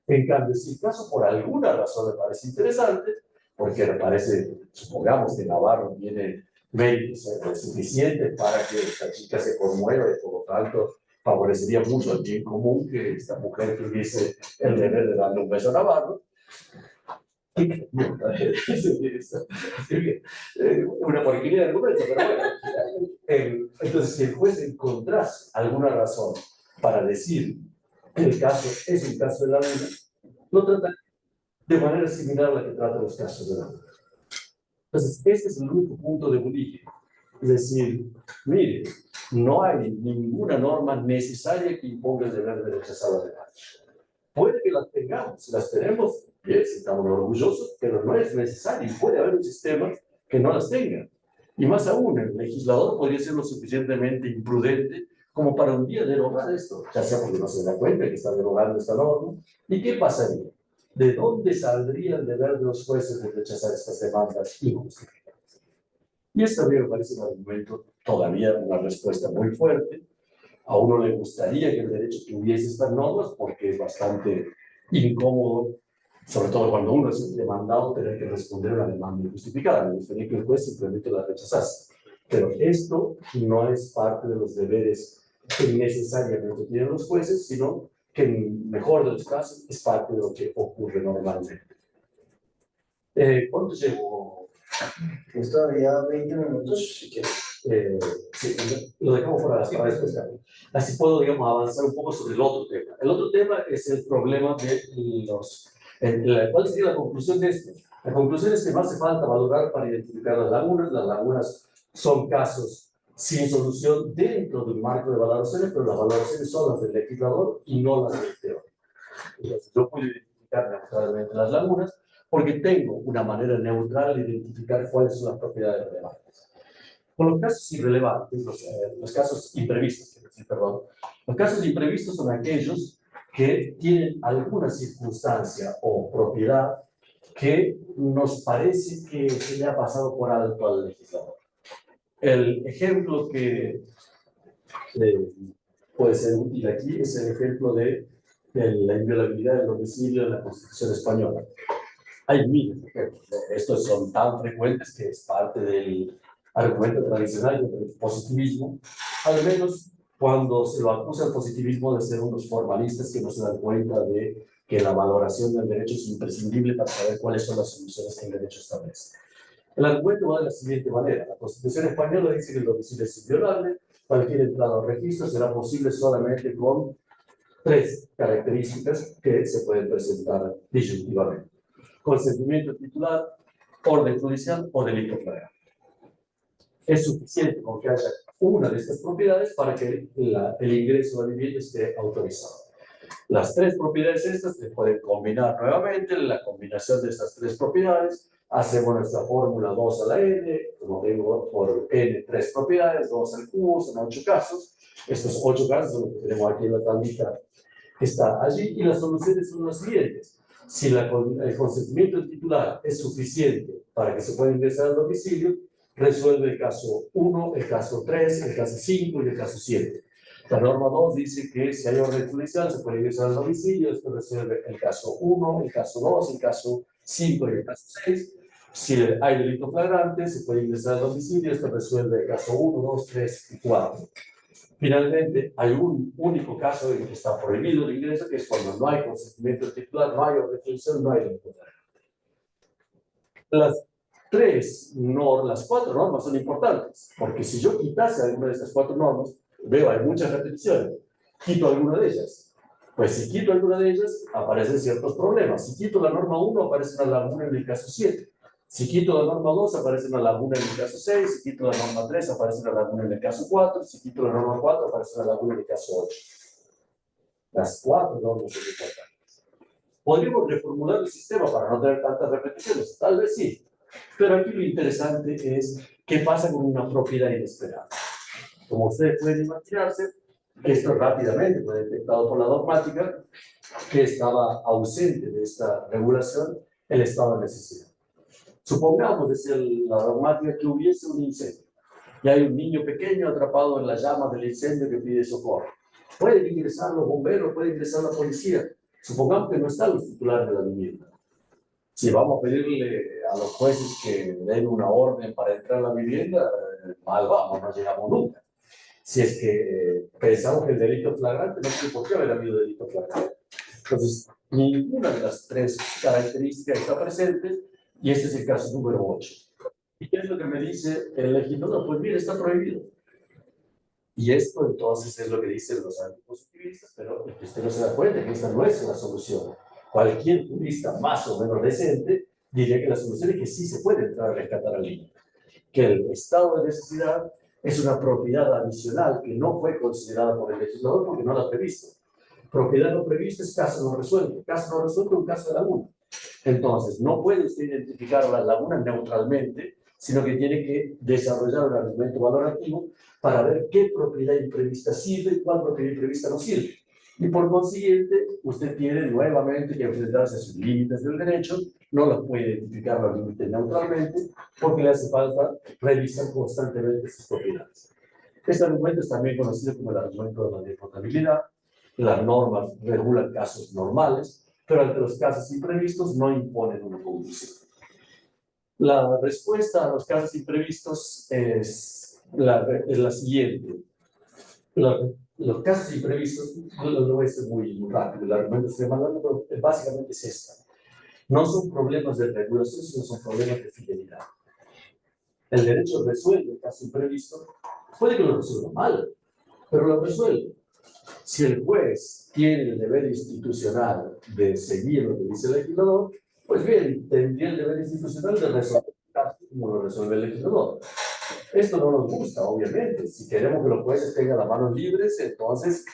En cambio, si el caso por alguna razón le parece interesante, porque le parece, supongamos que Navarro tiene méritos suficientes para que esta chica se conmueva y por lo tanto favorecería mucho el bien común que esta mujer tuviese el deber de darle un beso a Navarro. Una porquería de argumento, pero bueno. Entonces, si el juez encontrase alguna razón para decir que el caso es un caso de la UNA, lo trata de manera similar a la que trata los casos de la UNA. Entonces, este es el único punto de Bolivia. Es decir, mire, no hay ninguna norma necesaria que imponga el deber de rechazar la demanda. Puede que las tengamos, si las tenemos, bien, estamos orgullosos, pero no es necesario. Puede haber un sistema que no las tenga. Y más aún, el legislador podría ser lo suficientemente imprudente como para un día derogar esto, ya sea porque no se da cuenta que está derogando esta norma. ¿Y qué pasaría? ¿De dónde saldría el deber de los jueces de rechazar estas demandas injustificadas? Y esto a mí me parece un argumento, todavía una respuesta muy fuerte. A uno le gustaría que el derecho tuviese estas normas porque es bastante incómodo, sobre todo cuando uno es demandado, tener que responder a una demanda injustificada. Me gustaría que el juez simplemente la rechazase. Pero esto no es parte de los deberes que necesariamente tienen los jueces, sino que en el mejor de los casos es parte de lo que ocurre normalmente. ¿Cuánto llevo? Pues todavía 20 minutos, si quieres. Sí, lo dejamos para después. Así puedo, digamos, avanzar un poco sobre el otro tema. El otro tema es el problema de los... ¿Cuál sería la conclusión de esto? La conclusión es que no hace falta valorar para identificar las lagunas. Las lagunas son casos sin solución dentro del marco de valoraciones, pero las valoraciones son las del legislador y no las del teórico. Entonces, yo puedo identificar neutralmente las lagunas porque tengo una manera neutral de identificar cuáles son las propiedades relevantes. Con los casos irrelevantes, los casos imprevistos, perdón, los casos imprevistos son aquellos que tienen alguna circunstancia o propiedad que nos parece que se le ha pasado por alto al legislador. El ejemplo que puede ser útil aquí es el ejemplo de la inviolabilidad del domicilio en la Constitución española. Hay miles de ejemplos. Estos son tan frecuentes que es parte del argumento tradicional del positivismo, al menos cuando se lo acusa el positivismo de ser unos formalistas que no se dan cuenta de que la valoración del derecho es imprescindible para saber cuáles son las soluciones que el derecho establece. El argumento va de la siguiente manera. La Constitución española dice que el domicilio es inviolable, cualquier entrada o registro será posible solamente con 3 características que se pueden presentar disyuntivamente: consentimiento titular, orden judicial o delito flagrante. Es suficiente con que haya una de estas propiedades para que el ingreso a la vivienda esté autorizado. Las 3 propiedades estas se pueden combinar nuevamente. La combinación de estas 3 propiedades hacemos nuestra fórmula 2 a la n, como tengo por n 3 propiedades, 2 al cubo, son 8 casos. Estos 8 casos son los que tenemos aquí en la tablita que está allí, y las soluciones son las siguientes. Si el consentimiento del titular es suficiente para que se pueda ingresar al domicilio, resuelve el caso 1, el caso 3, el caso 5 y el caso 7. La norma 2 dice que si hay orden judicial se puede ingresar al domicilio, esto resuelve el caso 1, el caso 2, el caso 5 y el caso 6. Si hay delito flagrante, se puede ingresar al domicilio, esto resuelve el caso 1, 2, 3 y 4. Finalmente, hay un único caso en que está prohibido el ingreso, que es cuando no hay consentimiento del titular, no hay orden judicial, no hay delito flagrante. Las 4 normas son importantes, porque si yo quitase alguna de estas 4 normas, veo, hay muchas repeticiones, quito alguna de ellas. Pues si quito alguna de ellas, aparecen ciertos problemas. Si quito la norma 1, aparece una laguna en el caso 7. Si quito la norma 2, aparece una laguna en el caso 6. Si quito la norma 3, aparece una laguna en el caso 4. Si quito la norma 4, aparece una laguna en el caso 8. Las 4 normas son importantes. ¿Podríamos reformular el sistema para no tener tantas repeticiones? Tal vez sí. Pero aquí lo interesante es qué pasa con una propiedad inesperada. Como ustedes pueden imaginarse, esto rápidamente fue detectado por la dogmática, que estaba ausente de esta regulación el estado de necesidad. Supongamos, decía la dogmática, que hubiese un incendio y hay un niño pequeño atrapado en las llamas del incendio que pide socorro. Pueden ingresar los bomberos, puede ingresar la policía. Supongamos que no están los titulares de la vivienda. Si vamos a pedirle a los jueces que den una orden para entrar a la vivienda, mal vamos, no llegamos nunca. Si es que pensamos que el delito flagrante, no tiene por qué haber habido delito flagrante. Entonces, ninguna de las 3 características está presente, y este es el caso número 8. ¿Y qué es lo que me dice el legislador? Pues mire, está prohibido. Y esto entonces es lo que dicen los antipositivistas, pero usted no se da cuenta que esta no es una solución. Cualquier jurista más o menos decente diría que la solución es que sí se puede entrar a rescatar al niño. Que el estado de necesidad es una propiedad adicional que no fue considerada por el legislador porque no la ha previsto. Propiedad no prevista es caso no resuelto. Caso no resuelto es un caso de laguna. Entonces, no puede usted identificar las lagunas neutralmente, sino que tiene que desarrollar un argumento valorativo para ver qué propiedad imprevista sirve y cuál propiedad imprevista no sirve. Y por consiguiente, usted tiene nuevamente que enfrentarse a sus límites del derecho, no los puede identificar los límites neutralmente, porque le hace falta revisar constantemente sus propiedades. Este argumento es también conocido como el argumento de la depotabilidad. Las normas regulan casos normales, pero ante los casos imprevistos no imponen una condición. La respuesta a los casos imprevistos es la siguiente. Los casos imprevistos, no voy a ser muy rápido, el argumento estoy mandando, pero básicamente es esta. No son problemas de regulación, sino son problemas de fidelidad. El derecho resuelve el caso imprevisto, puede que lo resuelva mal, pero lo resuelve. Si el juez tiene el deber institucional de seguir lo que dice el legislador, pues bien, tendría el deber institucional de resolver el caso como lo resuelve el legislador. Esto no nos gusta, obviamente. Si queremos que los jueces tengan las manos libres, entonces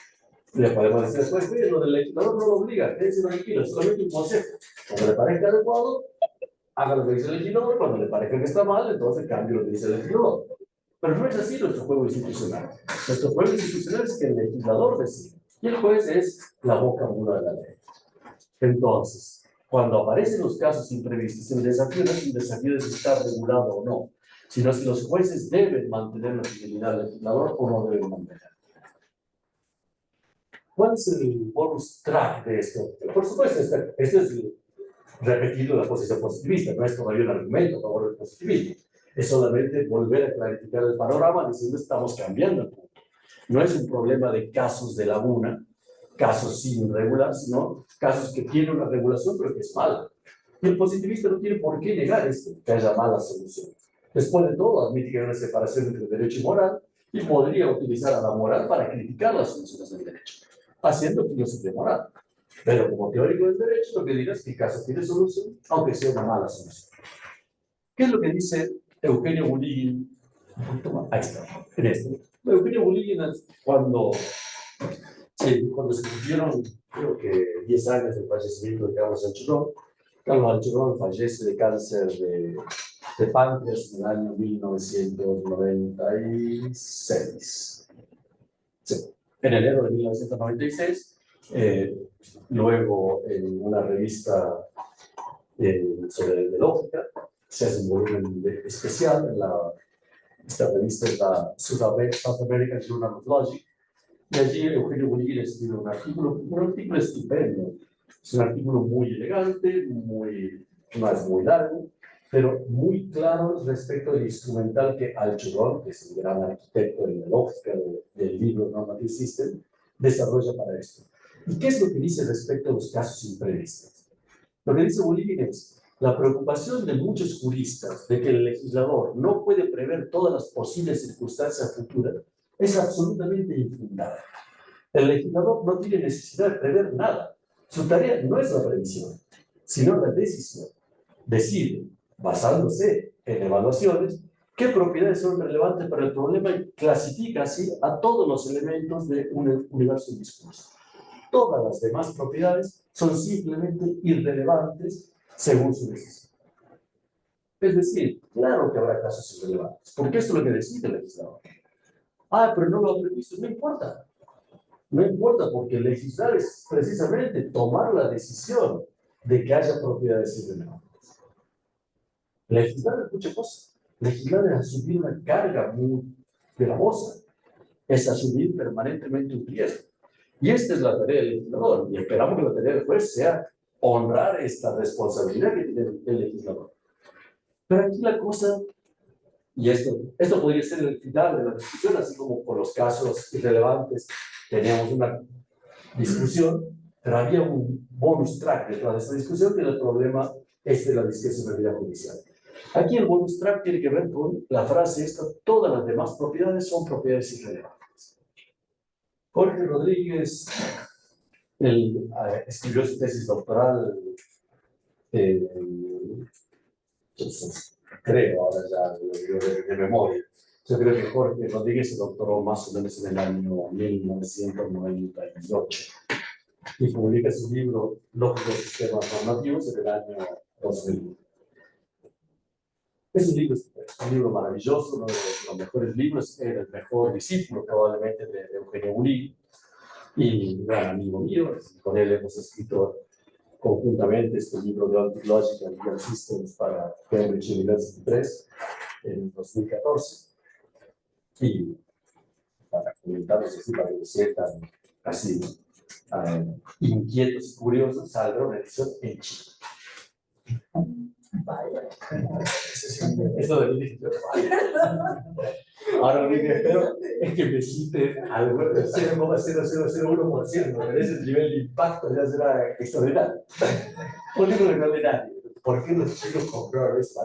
le podemos decir, pues bien, lo del legislador no lo obliga, quédense tranquilos, solamente un consejo. Cuando le parezca adecuado, haga lo que dice el legislador, cuando le parezca que está mal, entonces cambie lo que dice el legislador. Pero no es así nuestro juego institucional. Nuestro juego institucional es que el legislador decide, y el juez es la boca muda de la ley. Entonces, cuando aparecen los casos imprevistos, el desafío no es un desafío de si está regulado o no, sino si los jueces deben mantener la fidelidad del legislador o no deben mantenerla. ¿Cuál es el bonus track de esto? Por supuesto, este es repetir la posición positivista, no es todavía un argumento a favor del positivismo. Es solamente volver a clarificar el panorama diciendo estamos cambiando el punto. No es un problema de casos de laguna, casos sin regular, sino casos que tienen una regulación pero que es mala. Y el positivista no tiene por qué negar esto, que haya malas soluciones. Después de todo, admite que hay una separación entre derecho y moral y podría utilizar a la moral para criticar las soluciones del derecho, haciendo filosofía moral. Pero como teórico del derecho, lo que dirá es que el caso tiene solución, aunque sea una mala solución. ¿Qué es lo que dice Eugenio Buligin? Ahí está, en este. Eugenio Buligin, cuando se cumplieron, creo que 10 años del fallecimiento de Carlos Sanchurrón, Carlos Alchurrón fallece de cáncer de páncreas en el año 1996. Sí, en enero de 1996. Luego, en una revista sobre lógica, se hace un volumen especial. Esta revista es la South American Journal of Logic. Y allí Eugenio Bolívar escribe un artículo estupendo. Es un artículo muy elegante, no es muy largo, pero muy claro respecto del instrumental que Alchurrón, que es el gran arquitecto de la lógica del libro Normative System, desarrolla para esto. ¿Y qué es lo que dice respecto a los casos imprevistos? Lo que dice Bolívar es la preocupación de muchos juristas de que el legislador no puede prever todas las posibles circunstancias futuras es absolutamente infundada. El legislador no tiene necesidad de prever nada. Su tarea no es la previsión, sino la decisión. Decide, basándose en evaluaciones, qué propiedades son relevantes para el problema y clasifica así a todos los elementos de un universo en discurso. Todas las demás propiedades son simplemente irrelevantes según su decisión. Es decir, claro que habrá casos irrelevantes, porque esto es lo que decide el legislador. Pero no lo ha previsto, no importa. No importa, porque legislar es precisamente tomar la decisión de que haya propiedades irrelevantes. Legislar es mucha cosa. Legislar es asumir una carga muy gravosa. Es asumir permanentemente un riesgo. Y esta es la tarea del legislador. Y esperamos que la tarea del juez sea honrar esta responsabilidad que tiene el legislador. Pero aquí la cosa, y esto podría ser el final de la discusión, así como por los casos irrelevantes teníamos una discusión, pero había un bonus track detrás de esta discusión, que era el problema de la discrecionalidad judicial. Aquí el bonus track tiene que ver con la frase esta: todas las demás propiedades son propiedades irrelevantes. Jorge Rodríguez escribió su tesis doctoral, creo, ahora ya de memoria. Yo creo que Jorge Rodríguez se doctoró más o menos en el año 1998 y publica su libro Lógica de Sistemas Normativos en el año 2000. Es un libro maravilloso, uno de los mejores libros, era el mejor discípulo probablemente de Eugenio Bolívar y un gran amigo mío. Con él hemos escrito conjuntamente este libro de Ontic Logic and Legal Systems para Cambridge University Press en 2014. Y para comentarles así, para que se sientan así inquietos y curiosos, saldrá una edición en Chile. Vaya. Eso de mí, ahora lo que espero es que me cite algo, 0,0001%, pero ese nivel de impacto ya será extraordinario. Un libro de no de nadie. ¿Por qué los chicos compraron eso?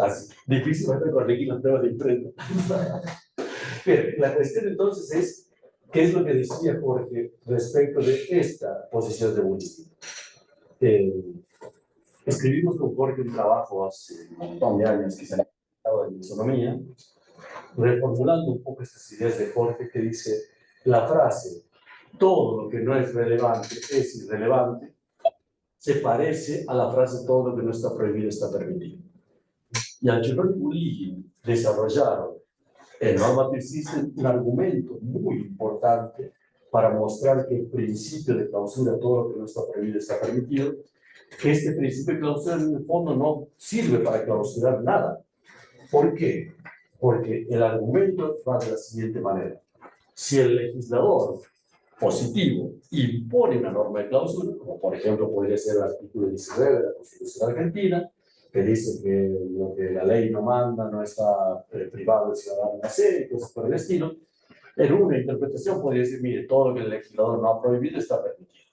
Así, difícilmente corregir los temas de imprenta. Bien, la cuestión entonces es, ¿qué es lo que decía Jorge respecto de esta posición de Bolívar? Escribimos con Jorge un trabajo hace un montón de años que se ha publicado en Isonomía, reformulando un poco estas ideas de Jorge, que dice: la frase todo lo que no es relevante es irrelevante se parece a la frase todo lo que no está prohibido está permitido. Y Alchurrón y Bolívar desarrollaron en Normative System un argumento muy importante para mostrar que el principio de clausura, todo lo que no está prohibido está permitido, que este principio de clausura en el fondo no sirve para clausurar nada. ¿Por qué? Porque el argumento va de la siguiente manera: si el legislador positivo impone una norma de clausura, como por ejemplo podría ser el artículo 19 de la Constitución Argentina, que dice que lo que la ley no manda no está privado del ciudadano de hacer y cosas por el estilo, en una interpretación podría decir: mire, todo lo que el legislador no ha prohibido está permitido.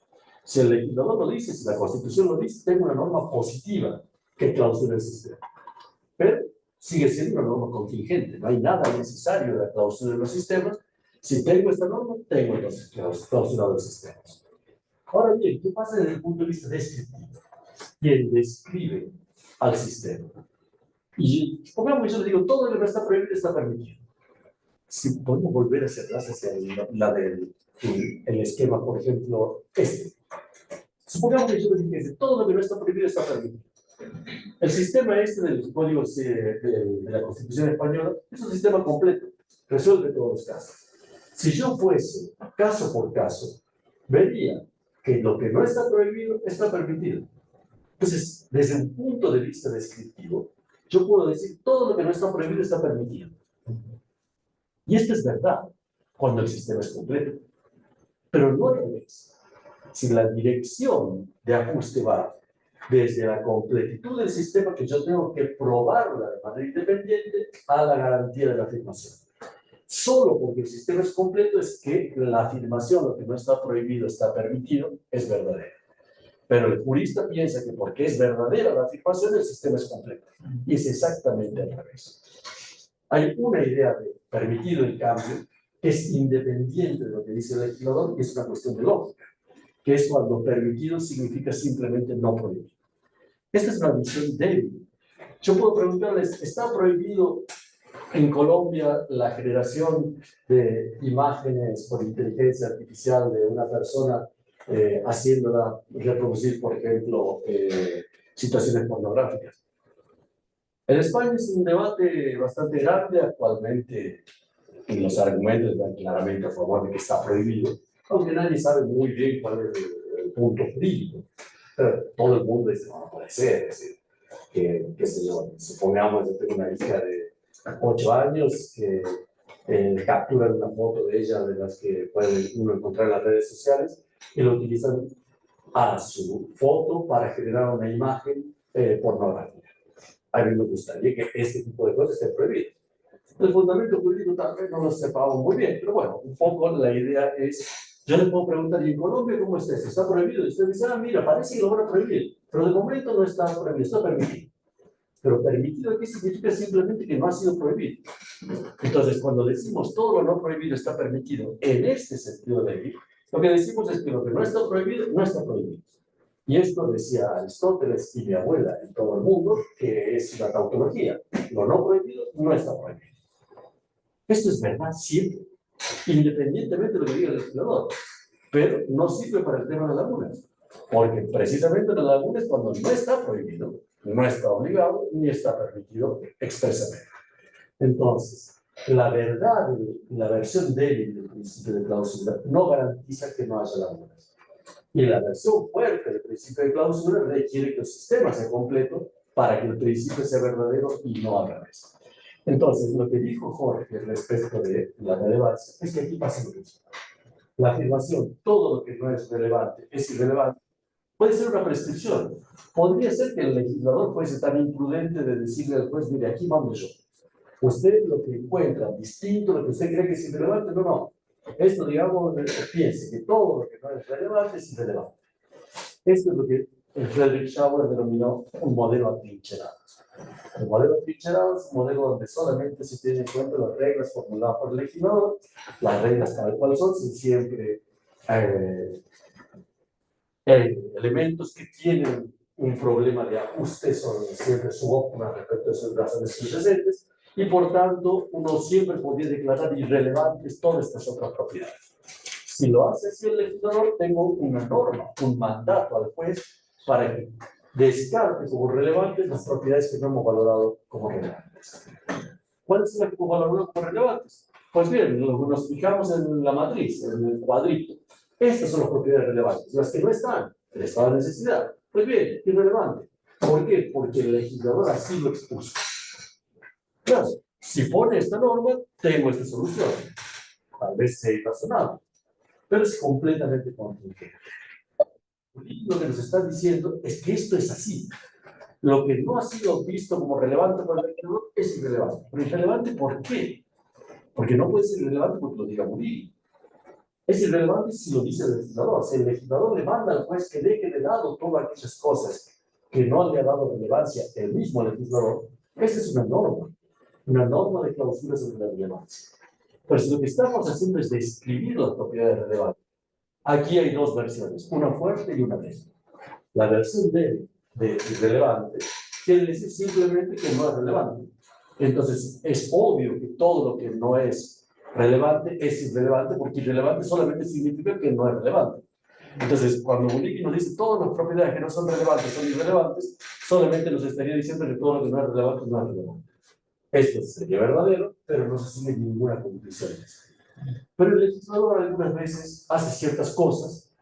Si el legislador lo dice, si la Constitución lo dice, tengo una norma positiva que clausura el sistema. Pero sigue siendo una norma contingente, no hay nada necesario de la clausura de los sistemas. Si tengo esta norma, tengo entonces clausurado el sistema. Ahora bien, ¿qué pasa desde el punto de vista descriptivo? Quien describe al sistema. Y pongamos que yo le digo: todo lo que no está prohibido está permitido. Si podemos volver hacia atrás, hacia el esquema, por ejemplo, Supongamos que yo les dijese, todo lo que no está prohibido está permitido. El sistema este de los códigos de la Constitución española es un sistema completo, resuelve todos los casos. Si yo fuese caso por caso, vería que lo que no está prohibido está permitido. Entonces, desde un punto de vista descriptivo, yo puedo decir todo lo que no está prohibido está permitido. Y esto es verdad cuando el sistema es completo. Pero no al revés. Si la dirección de ajuste va desde la completitud del sistema que yo tengo que probarla de manera independiente a la garantía de la afirmación. Solo porque el sistema es completo es que la afirmación, lo que no está prohibido está permitido, es verdadera. Pero el jurista piensa que porque es verdadera la afirmación, el sistema es completo. Y es exactamente al revés. Hay una idea de permitido, en cambio, que es independiente de lo que dice el legislador, y es una cuestión de lógica, que es cuando permitido significa simplemente no prohibido. Esta es una visión débil. Yo puedo preguntarles, ¿está prohibido en Colombia la generación de imágenes por inteligencia artificial de una persona haciéndola reproducir, por ejemplo, situaciones pornográficas? En España es un debate bastante grande actualmente, y los argumentos están claramente a favor de que está prohibido, aunque nadie sabe muy bien cuál es el punto jurídico. Pero todo el mundo dice, no puede ser, es decir, qué sé yo, supongamos que tengo una hija de 8 años que capturan una foto de ella de las que puede uno encontrar en las redes sociales y lo utilizan a su foto para generar una imagen pornográfica. A mí me gustaría que este tipo de cosas estén prohibidas. El fundamento jurídico tal vez no lo sepamos muy bien, pero bueno, un poco la idea es, yo le puedo preguntar, ¿y en Colombia cómo está eso? ¿Está prohibido? Y usted dice, ah, mira, parece que lo van a prohibir, pero de momento no está prohibido, está permitido. Pero permitido aquí significa simplemente que no ha sido prohibido. Entonces, cuando decimos todo lo no prohibido está permitido, en este sentido de ley, lo que decimos es que lo que no está prohibido, no está prohibido. Y esto decía Aristóteles y mi abuela en todo el mundo, que es una tautología. Lo no prohibido no está prohibido. Esto es verdad siempre, independientemente de lo que diga el legislador. Pero no sirve para el tema de lagunas. Porque precisamente en las lagunas, cuando no está prohibido, no está obligado ni está permitido expresamente. Entonces, la verdad, la versión débil del principio de clausura no garantiza que no haya lagunas. Y la versión fuerte del principio de clausura requiere que el sistema sea completo para que el principio sea verdadero y no al revés. Entonces, lo que dijo Jorge respecto de la relevancia es que aquí pasa lo mismo. La afirmación, todo lo que no es relevante es irrelevante, puede ser una prescripción. Podría ser que el legislador fuese tan imprudente de decirle al juez, mire, aquí mando yo. Usted lo que encuentra distinto, lo que usted cree que es irrelevante, no. Esto, digamos, piense que todo lo que no es relevante es irrelevante. Esto es lo que Friedrich Schauer denominó un modelo atrincherado. El modelo atrincherado es un modelo donde solamente se tienen en cuenta las reglas formuladas por el legislador, las reglas para cuáles son siempre elementos que tienen un problema de ajuste, son siempre subóptimas respecto a sus razones subyacentes, y por tanto uno siempre podría declarar irrelevantes todas estas otras propiedades. Si lo hace así el legislador, tengo una norma, un mandato al juez para que descarte como relevantes las propiedades que no hemos valorado como relevantes. ¿Cuáles son las que hemos valorado como relevantes? Pues bien, nos fijamos en la matriz, en el cuadrito. Estas son las propiedades relevantes, las que no están, el estado de necesidad. Pues bien, irrelevante. ¿Por qué? Porque el legislador así lo expuso. Claro, si pone esta norma, tengo esta solución. Tal vez sea razonable, pero es completamente contingente. Lo que nos está diciendo es que esto es así. Lo que no ha sido visto como relevante para el legislador es irrelevante. ¿Pero irrelevante por qué? Porque no puede ser irrelevante porque lo diga Murillo. Es irrelevante si lo dice el legislador. Si el legislador le manda al juez que deje de lado todas aquellas cosas que no le ha dado relevancia el mismo legislador, esa es una norma de clausura sobre la relevancia. Pues lo que estamos haciendo es describir las propiedades relevantes. Aquí hay dos versiones, una fuerte y una débil. La versión de irrelevante quiere decir simplemente que no es relevante. Entonces, es obvio que todo lo que no es relevante es irrelevante, porque irrelevante solamente significa que no es relevante. Entonces, cuando Bulligui nos dice todas las propiedades que no son relevantes son irrelevantes, solamente nos estaría diciendo que todo lo que no es relevante no es relevante. Esto sería verdadero, pero no se sigue ninguna conclusión. Pero el legislador algunas veces hace ciertas cosas,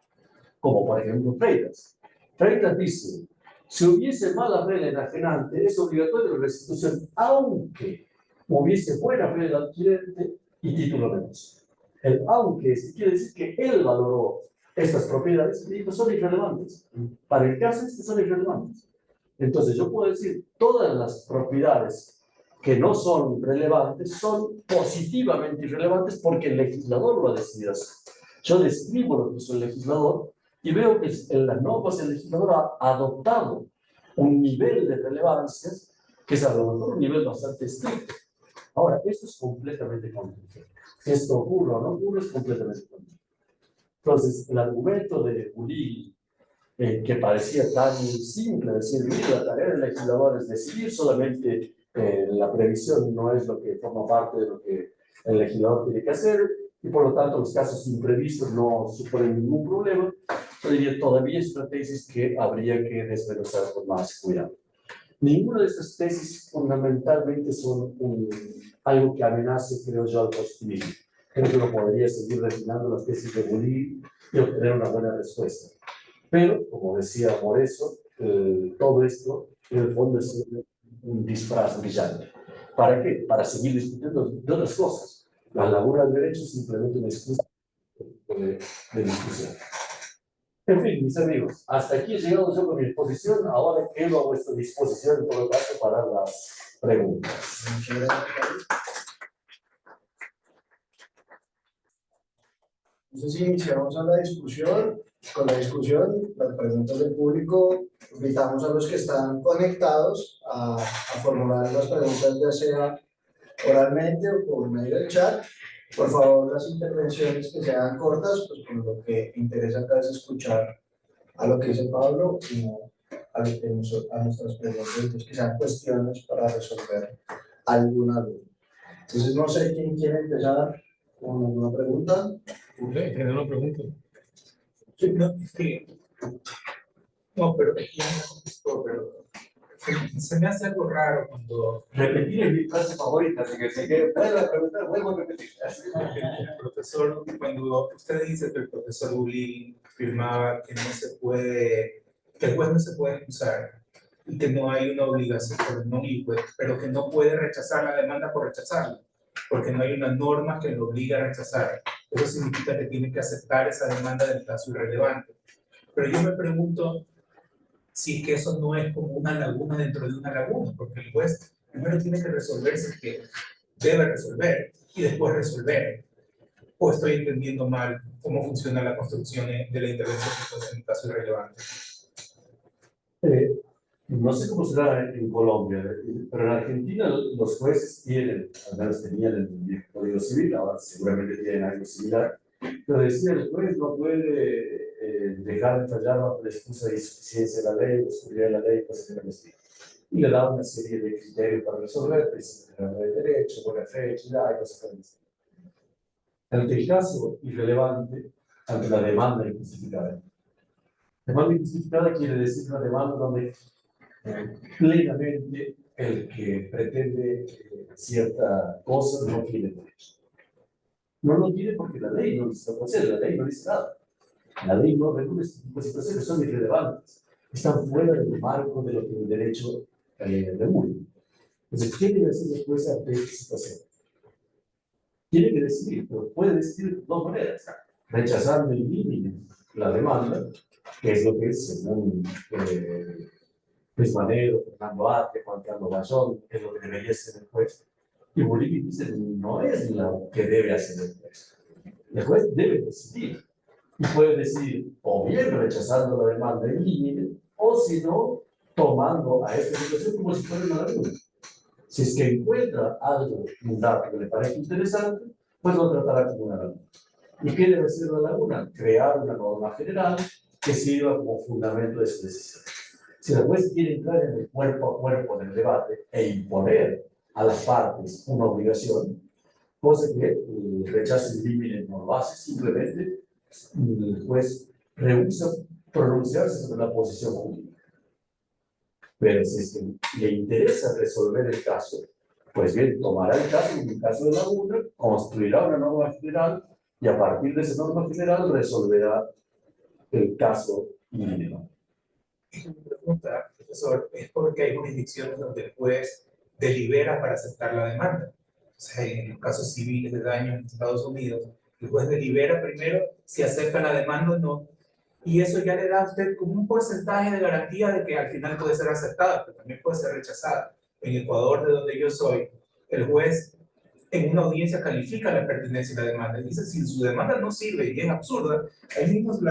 como por ejemplo Freitas. Freitas dice, si hubiese mala fe del enajenante, es obligatorio la restitución, aunque hubiese buena fe del adquirente y título menos. El aunque quiere decir que él valoró estas propiedades y dijo son irrelevantes. Para el caso este son irrelevantes. Entonces yo puedo decir todas las propiedades que no son relevantes son positivamente irrelevantes porque el legislador lo ha decidido así. Yo describo lo que hizo el legislador y veo que en las normas el legislador ha adoptado un nivel de relevancia que es a lo mejor un nivel bastante estricto. Ahora, esto es completamente complicado. Esto ocurre o no ocurre es completamente complicado. Entonces, el argumento de Bulligui, que parecía tan simple, decir, mira, la tarea del legislador es decidir, solamente la previsión no es lo que forma parte de lo que el legislador tiene que hacer, y por lo tanto los casos imprevistos no suponen ningún problema. Yo diría, todavía es una tesis que habría que desmenuzar con más cuidado. Ninguna de estas tesis fundamentalmente son algo que amenace, creo yo, al positivismo. Creo que uno podría seguir refinando las tesis de Bulligui y obtener una buena respuesta. Pero, como decía Moreso, todo esto, en el fondo, es un disfraz brillante. ¿Para qué? Para seguir discutiendo de otras cosas. La laguna del derecho es simplemente una excusa de discusión. En fin, mis amigos, hasta aquí he llegado yo con mi exposición. Ahora quedo a vuestra disposición, en todo caso, para las preguntas. Muchas gracias. Entonces, iniciamos a la discusión. Con la discusión, las preguntas del público, invitamos a los que están conectados a formular las preguntas, ya sea oralmente o por medio del chat. Por favor, las intervenciones que sean cortas, pues por lo que interesa acá es escuchar a lo que dice Pablo y no a nuestras preguntas, entonces que sean cuestiones para resolver alguna duda. Entonces, no sé quién quiere empezar con alguna pregunta. ¿Tiene una pregunta? No, es que, no, pero aquí ya me contestó, pero se me hace algo raro cuando Repetir es mi frase favorita, así que si quieren preguntar, vuelvo a repetir. el profesor, cuando usted dice que el profesor Bulligui afirmaba que no se puede, que el juez no se puede excusar y que no hay una obligación por no ir, pero que no puede rechazar la demanda por rechazarla, porque no hay una norma que lo obligue a rechazar. Eso significa que tiene que aceptar esa demanda del caso irrelevante. Pero yo me pregunto si es que eso no es como una laguna dentro de una laguna, porque el juez primero tiene que resolverse que debe resolver y después resolver. ¿O estoy entendiendo mal cómo funciona la construcción de la intervención en un caso irrelevante? No sé cómo será en Colombia, pero en Argentina los jueces tienen, al menos tenían el Código Civil, ahora seguramente tienen algo similar, pero decía el juez no puede dejar de fallar bajo la excusa de insuficiencia de la ley, oscuridad de la ley, cosas que no estilo. Y le da una serie de criterios para resolver, principio de derecho, buena fe, equidad y cosas que no estilo. Ante el caso irrelevante, ante la demanda injustificada. Demanda injustificada quiere decir una demanda donde plenamente el que pretende cierta cosa no tiene derecho. No lo tiene porque la ley no dice lo que la ley no dice nada. La ley no regula este tipo de situaciones, son irrelevantes. Están fuera del marco de lo que el derecho regula. Entonces, ¿qué debe hacer después ante esta situación? Tiene que decidir, pero puede decidir de dos maneras. Rechazando el límite la demanda, que es lo que es según Luis Manero, Fernando Arte, Juan Carlos Bayón, que es lo que debería ser el juez. Y Bulligui dice, no es lo que debe hacer el juez. El juez debe decidir. Y puede decidir o bien rechazando la demanda en límite, o si no, tomando a esta situación como si fuera una laguna. Si es que encuentra algo, un dato que le parece interesante, pues lo tratará como una laguna. ¿Y qué debe ser la laguna? Crear una norma general que sirva como fundamento de su decisión. Si el juez quiere entrar en el cuerpo a cuerpo del debate e imponer a las partes una obligación, cosa que el rechazo indímine no lo hace, simplemente el juez rehúsa pronunciarse sobre la posición jurídica. Pero si es que le interesa resolver el caso, pues bien, tomará el caso como un caso de laguna, construirá una norma general y a partir de esa norma general resolverá el caso mínimo. Mi pregunta, profesor, es porque hay jurisdicciones donde el juez delibera para aceptar la demanda. O sea, en los casos civiles de daño en Estados Unidos, el juez delibera primero si acepta la demanda o no, y eso ya le da a usted como un porcentaje de garantía de que al final puede ser aceptada, pero también puede ser rechazada. En Ecuador, de donde yo soy, el juez en una audiencia califica la pertinencia de la demanda y dice si su demanda no sirve y es absurda, ahí mismo se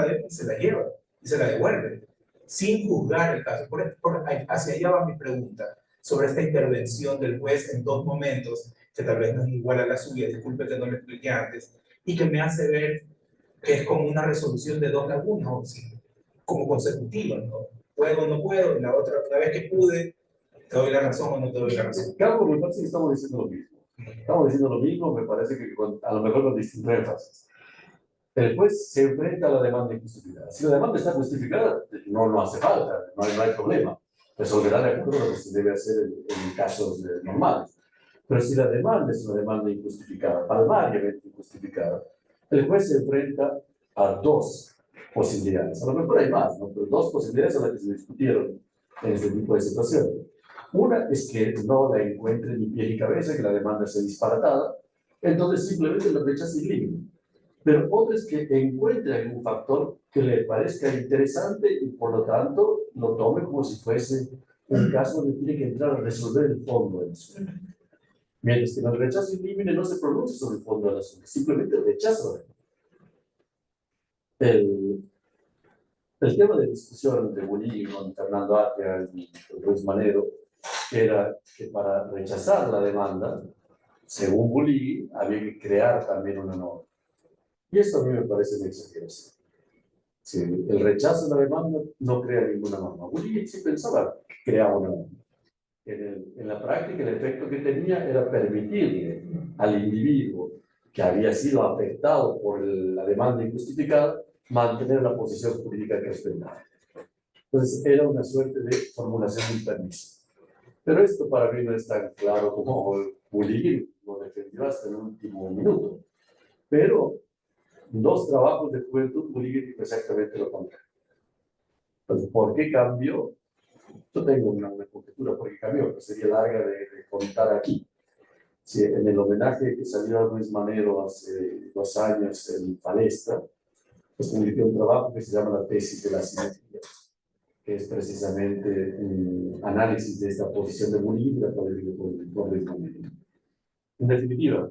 la lleva y se la devuelve sin juzgar el caso. Hacia allá va mi pregunta sobre esta intervención del juez en dos momentos, que tal vez no es igual a la suya, disculpe que no lo expliqué antes, y que me hace ver que es como una resolución de dos lagunas, o sí, como consecutiva, ¿no? Puedo o no puedo, y la otra, una vez que pude, te doy la razón o no te doy la razón. Carlos, me parece que estamos diciendo lo mismo. Estamos diciendo lo mismo, me parece que a lo mejor con distintos énfasis. El juez se enfrenta a la demanda injustificada. Si la demanda está justificada, no hace falta, no hay problema. Resolverá de acuerdo a lo que se debe hacer en casos normales. Pero si la demanda es una demanda injustificada, palmariamente injustificada, el juez se enfrenta a dos posibilidades. A lo mejor hay más, ¿no? Pero dos posibilidades son las que se discutieron en este tipo de situaciones. Una es que no la encuentre ni pie ni cabeza, que la demanda sea disparatada, entonces simplemente la rechaza sin límite. Pero otra es que encuentre algún factor que le parezca interesante y por lo tanto lo tome como si fuese un caso donde tiene que entrar a resolver el fondo del asunto. Mientras que en el rechazo sin límite no se pronuncia sobre el fondo del asunto, simplemente rechaza. El tema de discusión de Bolívar con Fernando Atria y Luis Manero era que para rechazar la demanda, según Bolívar, había que crear también una norma. Y esto a mí me parece una exageración. Sí, el rechazo de la demanda no crea ninguna norma. Bolívar sí pensaba que creaba una norma. En la práctica, el efecto que tenía era permitirle al individuo que había sido afectado por la demanda injustificada mantener la posición jurídica que ostentaba. Entonces, era una suerte de formulación de un permiso. Pero esto para mí no es tan claro como Bolívar lo defendió hasta el último minuto. Pero dos trabajos de juventud, Bolívar dijo exactamente lo contrario. Entonces, ¿por qué cambió? Yo tengo una conjetura por qué cambió, pero sería larga de contar aquí. Sí, en el homenaje que salió a Luis Manero hace 2 años en Palestra, pues publiqué un trabajo que se llama La tesis de la simetría, que es precisamente un análisis de esta posición de Bolívar por Luis Manero. En definitiva,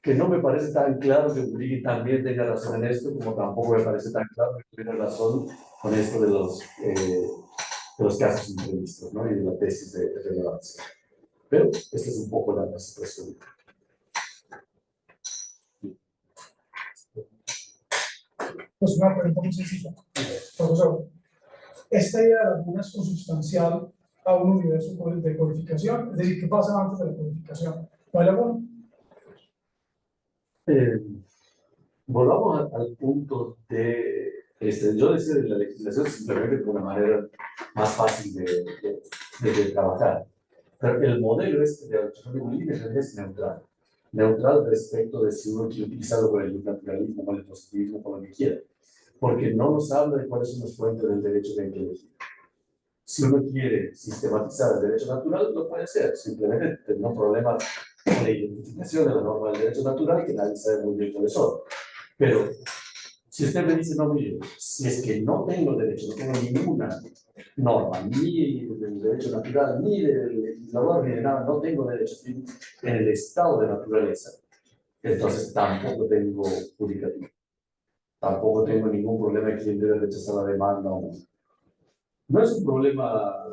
que no me parece tan claro que Bolívar también tenga razón en esto, como tampoco me parece tan claro que tenga razón con esto de los casos imprevistos, ¿no? Y de la tesis de relevancia. Pero esta es un poco la situación. Pues una pregunta muy sencilla. Profesor, esta idea de laguna es consustancial a un universo de codificación, es decir, ¿qué pasa antes de la codificación? ¿No hay laguna? Volvamos al punto de, yo decía de la legislación simplemente como una manera más fácil de trabajar. Pero el modelo este de la de Bolívar es neutral. Neutral respecto de si uno quiere utilizarlo con el naturalismo, con el positivismo, con lo que quiera. Porque no nos habla de cuáles son las fuentes del derecho de elegir. Si uno quiere sistematizar el derecho natural, lo puede hacer. Simplemente tendrá un problema con la identificación de la norma del derecho natural que nadie sabe muy bien cuáles son. Pero si usted me dice, no, mire, si es que no tengo derecho, no tengo ninguna norma, ni del derecho natural, ni del legislador, ni de nada, no tengo derecho, estoy en el estado de naturaleza, entonces tampoco tengo judicativo. Tampoco tengo ningún problema de quién debe rechazar la demanda o no. No es un problema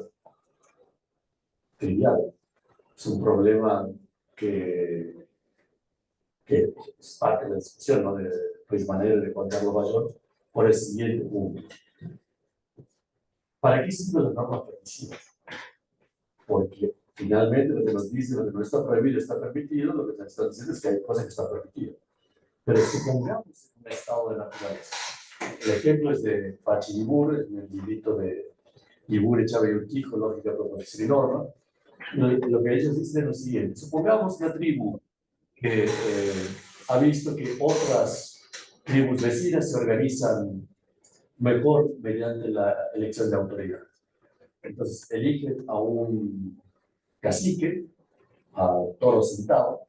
trivial, es un problema que es parte de la discusión, ¿no? De Luis Manero y de Juan Carlos Bayón, por el siguiente punto. ¿Para qué sirven las normas permisivas? Porque finalmente lo que nos dice, lo que no está prohibido está permitido, lo que nos está diciendo es que hay cosas que están permitidas. Pero supongamos un estado de naturaleza. El ejemplo es de Pachibur, el librito de Ibur Echave Urquijo, Lógica, Proposición y Norma. Lo que ellos dicen es lo siguiente: supongamos una tribu que ha visto que otras tribus vecinas se organizan mejor mediante la elección de autoridades. Entonces eligen a un cacique, a Toro Sentado,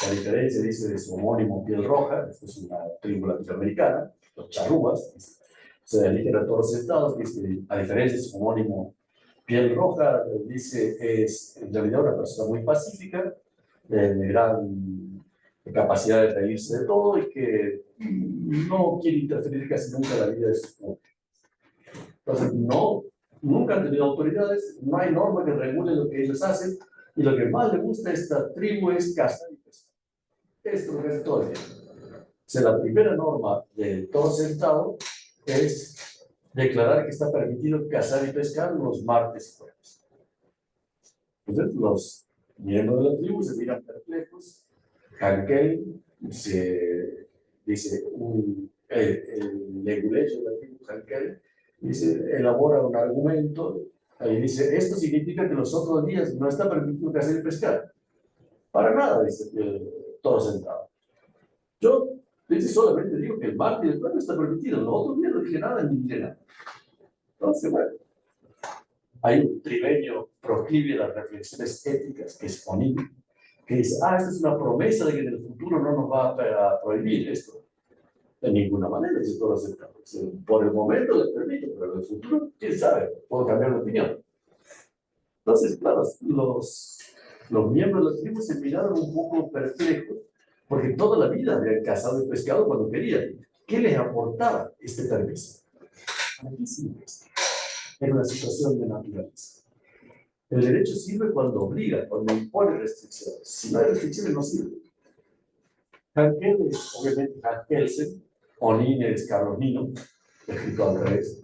que a diferencia, dice, de su homónimo Piel Roja, esto es una tribu latinoamericana, los charrúas, se eligen a Toro Sentado, que a diferencia de su homónimo Piel Roja, dice, es en realidad una persona muy pacífica, de gran capacidad de reírse de todo y que no quiere interferir casi nunca en la vida de sus pueblos. Entonces, nunca han tenido autoridades, no hay norma que regule lo que ellos hacen, y lo que más le gusta a esta tribu es cazar y pescar. Esto lo que hace todo el tiempo. O sea, la primera norma de Toro Sentado es declarar que está permitido cazar y pescar los martes y jueves. Entonces, los miembros de la tribu se miran perplejos. Hankel se dice, el leguleyo de la tribu Hankel dice, elabora un argumento y dice, esto significa que los otros días no está permitido cazar y pescar. Para nada, dice Toro Sentado. Yo solamente digo que el martes y el jueves está permitido, los otros días no dije nada ni dije nada. Entonces, bueno, hay un tribeño proclive a las reflexiones éticas, que es Onín, que dice, esta es una promesa de que en el futuro no nos va a prohibir esto. De ninguna manera, dice Toro Sentado. Por el momento le permito, pero en el futuro, quién sabe, puedo cambiar de opinión. Entonces, claro, los miembros de la tribu se miraron un poco perplejos, porque toda la vida habían cazado y pescado cuando querían. ¿Qué les aportaba este permiso? Aquí sirve esto. Era una situación de naturaleza. El derecho sirve cuando obliga, cuando impone restricciones. Si no hay restricciones, no sirve. Hankel es, obviamente, Hankelsen, Onín es Carlos Nino, escrito al revés,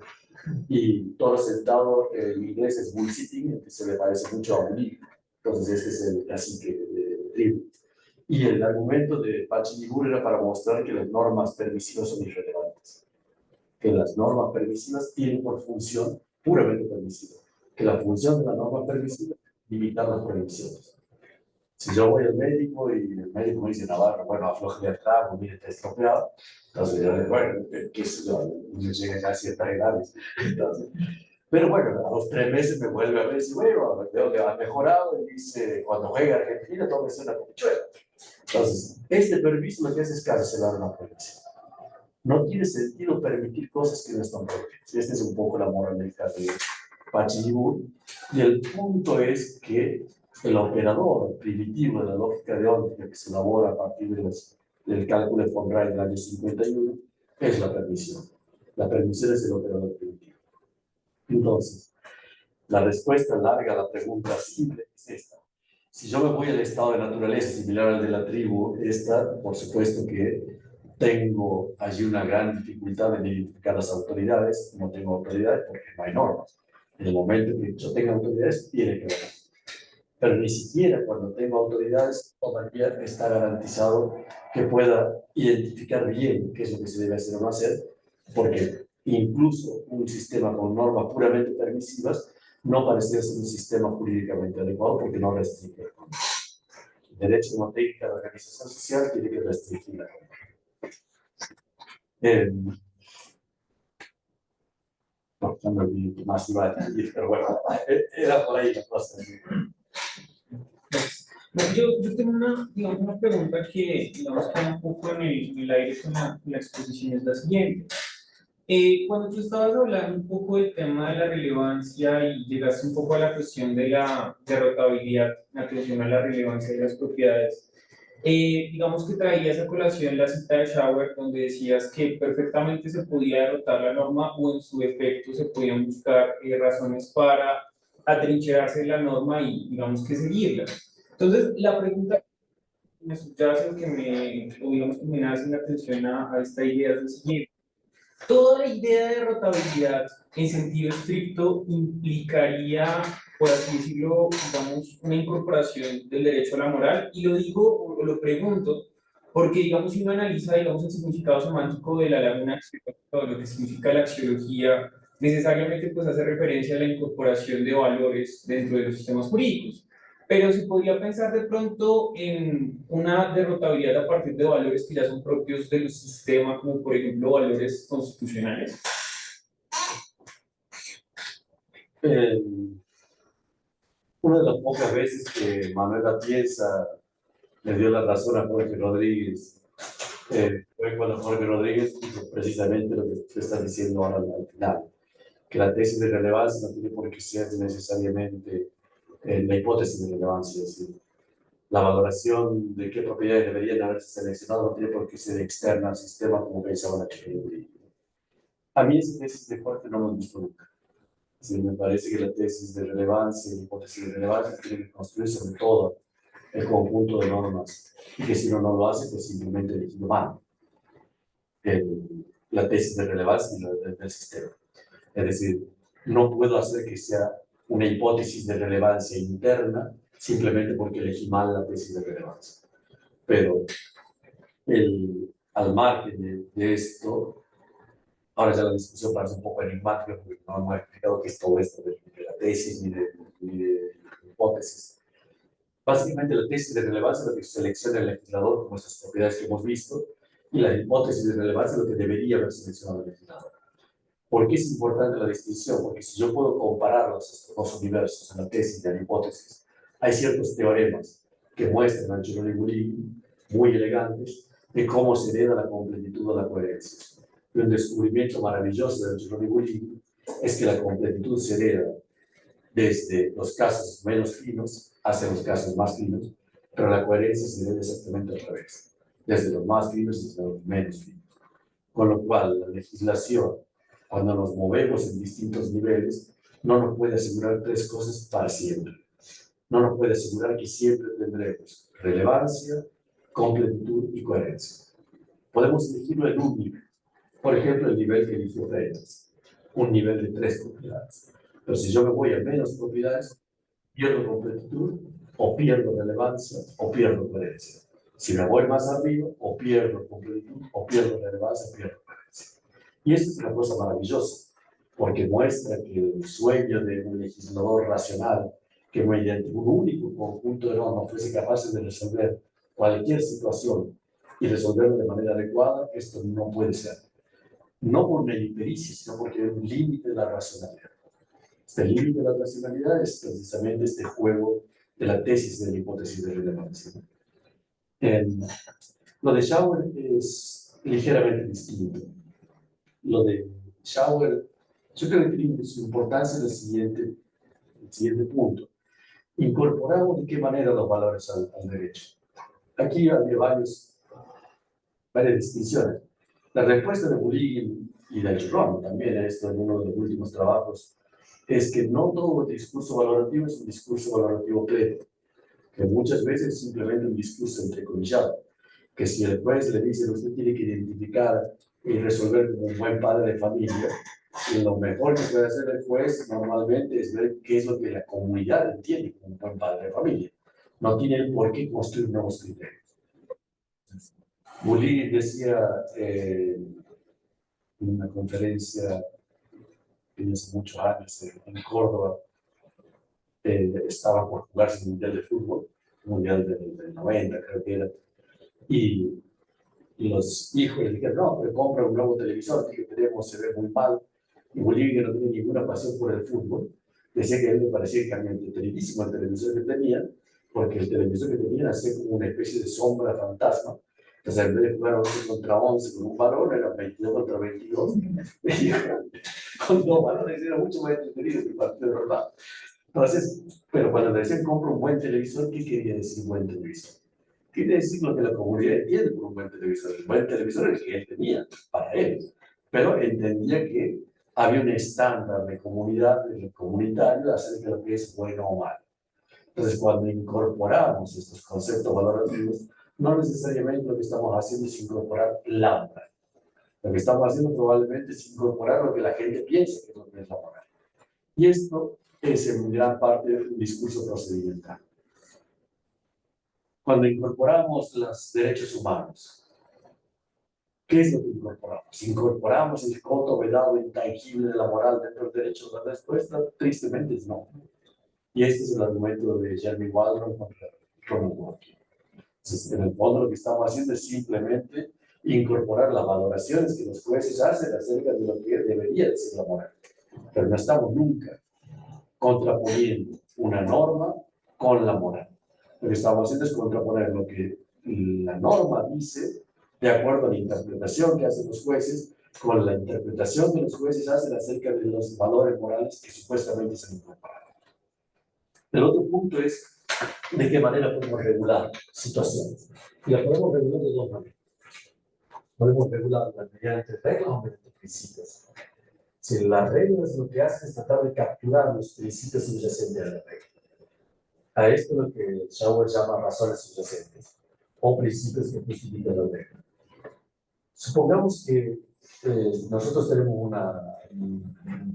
y Toro Sentado en inglés es bull sitting, que se le parece mucho a Onín. Entonces, este es el cacique de tribu. Y el argumento de Pachibur era para mostrar que las normas permisivas son irrelevantes. Que las normas permisivas tienen por función puramente permisiva. Que la función de la norma permisiva es limitar las prohibiciones. Si yo voy al médico y el médico me dice, Navarro, bueno, afloje de atrás, mire, está estropeado. Entonces yo digo, bueno, qué sé yo, me llega ya a ciertas edades. Entonces, pero bueno, a los 3 meses me vuelve a ver y dice, bueno, veo que ha mejorado, y dice, cuando juega Argentina, tómese una comichuela. Entonces, este permiso lo que hace es cancelar una prohibición. No tiene sentido permitir cosas que no están prohibidas. Esta es un poco la moraleja de Pachibur. Y el punto es que el operador primitivo de la lógica deóntica que se elabora a partir del cálculo de von Rey del año 51 es la permisión. La permisión es el operador primitivo. Entonces, la respuesta larga a la pregunta simple es esta. Si yo me voy al estado de naturaleza similar al de la tribu, por supuesto que tengo allí una gran dificultad en identificar las autoridades. No tengo autoridades porque no hay normas. En el momento que yo tenga autoridades, tiene que haber. Pero ni siquiera cuando tengo autoridades todavía está garantizado que pueda identificar bien qué es lo que se debe hacer o no hacer, porque incluso un sistema con normas puramente permisivas no parece ser un sistema jurídicamente adecuado porque no restringe la norma. El derecho como técnica de la organización social tiene que restringir la norma. No me olvidé más iba a decir, pero bueno, era por ahí la cosa. Yo tengo una pregunta que queda un poco en el aire con la exposición, es la siguiente. Cuando tú estabas hablando un poco del tema de la relevancia y llegaste un poco a la cuestión de la derrotabilidad, la atención a la relevancia de las propiedades, digamos que traías a colación la cita de Schauer, donde decías que perfectamente se podía derrotar la norma o en su efecto se podían buscar razones para atrincherarse de la norma y digamos que seguirla. Entonces, la pregunta que me subyace o digamos que me hace la atención a esta idea es la siguiente. Toda la idea de derrotabilidad en sentido estricto implicaría, por así decirlo, digamos, una incorporación del derecho a la moral, y lo digo o lo pregunto Porque, digamos, si uno analiza, digamos, el significado semántico de la laguna axiológica o lo que significa la axiología, necesariamente pues hace referencia a la incorporación de valores dentro de los sistemas jurídicos. Pero se podría pensar de pronto en una derrotabilidad a partir de valores que ya son propios del sistema, como por ejemplo valores constitucionales. Una de las pocas veces que Manuel Atienza le dio la razón a Jorge Rodríguez, fue cuando Jorge Rodríguez dijo precisamente lo que tú estás diciendo ahora al final, que la tesis de relevancia no tiene por qué ser necesariamente la hipótesis de relevancia, es decir, la valoración de qué propiedades deberían haberse seleccionado no tiene por qué ser externa al sistema como pensaba la teoría. A mí esa tesis de Jorge no me gustó nunca. Sí, me parece que la tesis de relevancia y la hipótesis de relevancia tiene que construir sobre todo el conjunto de normas y que si uno no lo hace, pues simplemente elegido mal la tesis de relevancia del sistema. Es decir, no puedo hacer que sea una hipótesis de relevancia interna simplemente porque elegí mal la tesis de relevancia. Pero al margen de esto, ahora ya la discusión parece un poco enigmática porque no hemos explicado qué es todo esto de la tesis ni de hipótesis. Básicamente la tesis de relevancia es lo que selecciona el legislador como esas propiedades que hemos visto y la hipótesis de relevancia es lo que debería haber seleccionado el legislador. ¿Por qué es importante la distinción? Porque si yo puedo comparar estos dos universos en la tesis y en la hipótesis, hay ciertos teoremas que muestran al Gironei-Bullighi muy elegantes de cómo se hereda la completitud o la coherencia. Y un descubrimiento maravilloso del Gironei-Bullighi es que la completitud se hereda desde los casos menos finos hacia los casos más finos, pero la coherencia se hereda exactamente al revés, desde los más finos hacia los menos finos. Con lo cual, la legislación, cuando nos movemos en distintos niveles, no nos puede asegurar tres cosas para siempre. No nos puede asegurar que siempre tendremos relevancia, completitud y coherencia. Podemos elegirlo en un nivel. Por ejemplo, el nivel que eligió Reyes, un nivel de 3 propiedades. Pero si yo me voy a menos propiedades, pierdo completitud, o pierdo relevancia, o pierdo coherencia. Si me voy más arriba, o pierdo completitud, o pierdo relevancia, o pierdo coherencia. Y esto es una cosa maravillosa, porque muestra que el sueño de un legislador racional, que mediante un único conjunto de normas fuese capaz de resolver cualquier situación y resolverlo de manera adecuada, esto no puede ser. No por una impericia, sino porque hay un límite de la racionalidad. Este límite de la racionalidad es precisamente este juego de la tesis de la hipótesis de relevancia. Lo de Schauer es ligeramente distinto. Lo de Schauer, yo creo que tiene su importancia en el siguiente punto. Incorporamos de qué manera los valores al derecho. Aquí había varias distinciones. La respuesta de Bullighi y de Girón también, esto en uno de los últimos trabajos, es que no todo discurso valorativo es un discurso valorativo pleno, que muchas veces es simplemente un discurso entrecomillado, que si el juez le dice usted tiene que identificar y resolver como un buen padre de familia, y lo mejor que puede hacer el juez normalmente es ver qué es lo que la comunidad entiende como un buen padre de familia. No tiene por qué construir nuevos criterios. Bullighi decía en una conferencia que hace muchos años en Córdoba, estaba por jugarse el Mundial de Fútbol, Mundial del 90 creo que era, y los hijos le dijeron, no, pero compra un nuevo televisor, que tenemos, se ve muy mal, y Bolivia no tiene ninguna pasión por el fútbol, decía que a él le parecía que era entretenidísimo el televisor que tenía, porque el televisor que tenía hacía como una especie de sombra fantasma. Entonces, en vez de jugar 11 contra 11 con un varón, era 22 contra 22. Con dos varones era mucho más entretenido que el partido normal. Entonces, pero cuando le decían compra un buen televisor, ¿qué quería decir buen televisor? Quiere decir lo que la comunidad entiende por un buen televisor. El buen televisor es el que él tenía para él. Pero entendía que había un estándar de comunidad, de comunitario, acerca de lo que es bueno o malo. Entonces, cuando incorporamos estos conceptos valorativos, no necesariamente lo que estamos haciendo es incorporar la moral. Lo que estamos haciendo probablemente es incorporar lo que la gente piensa que es lo que es la moral. Y esto es en gran parte un discurso procedimental. Cuando incorporamos los derechos humanos, ¿qué es lo que incorporamos? ¿Incorporamos el coto vedado intangible de la moral dentro del derecho? La respuesta, tristemente, es no. Y este es el argumento de Jeremy Waldron contra Ronald Dworkin. Entonces, en el fondo, lo que estamos haciendo es simplemente incorporar las valoraciones que los jueces hacen acerca de lo que debería de ser la moral. Pero no estamos nunca contraponiendo una norma con la moral. Lo que estamos haciendo es contraponer lo que la norma dice de acuerdo a la interpretación que hacen los jueces con la interpretación que los jueces hacen acerca de los valores morales que supuestamente se han incorporado. El otro punto es de qué manera podemos regular situaciones. Y la podemos regular de dos maneras. Podemos regularla mediante reglas o mediante principios. Si las reglas lo que hacen es tratar de capturar los principios subyacentes de la regla. A esto es lo que Schauer llama razones subyacentes o principios que justifican la regla. Supongamos que nosotros tenemos una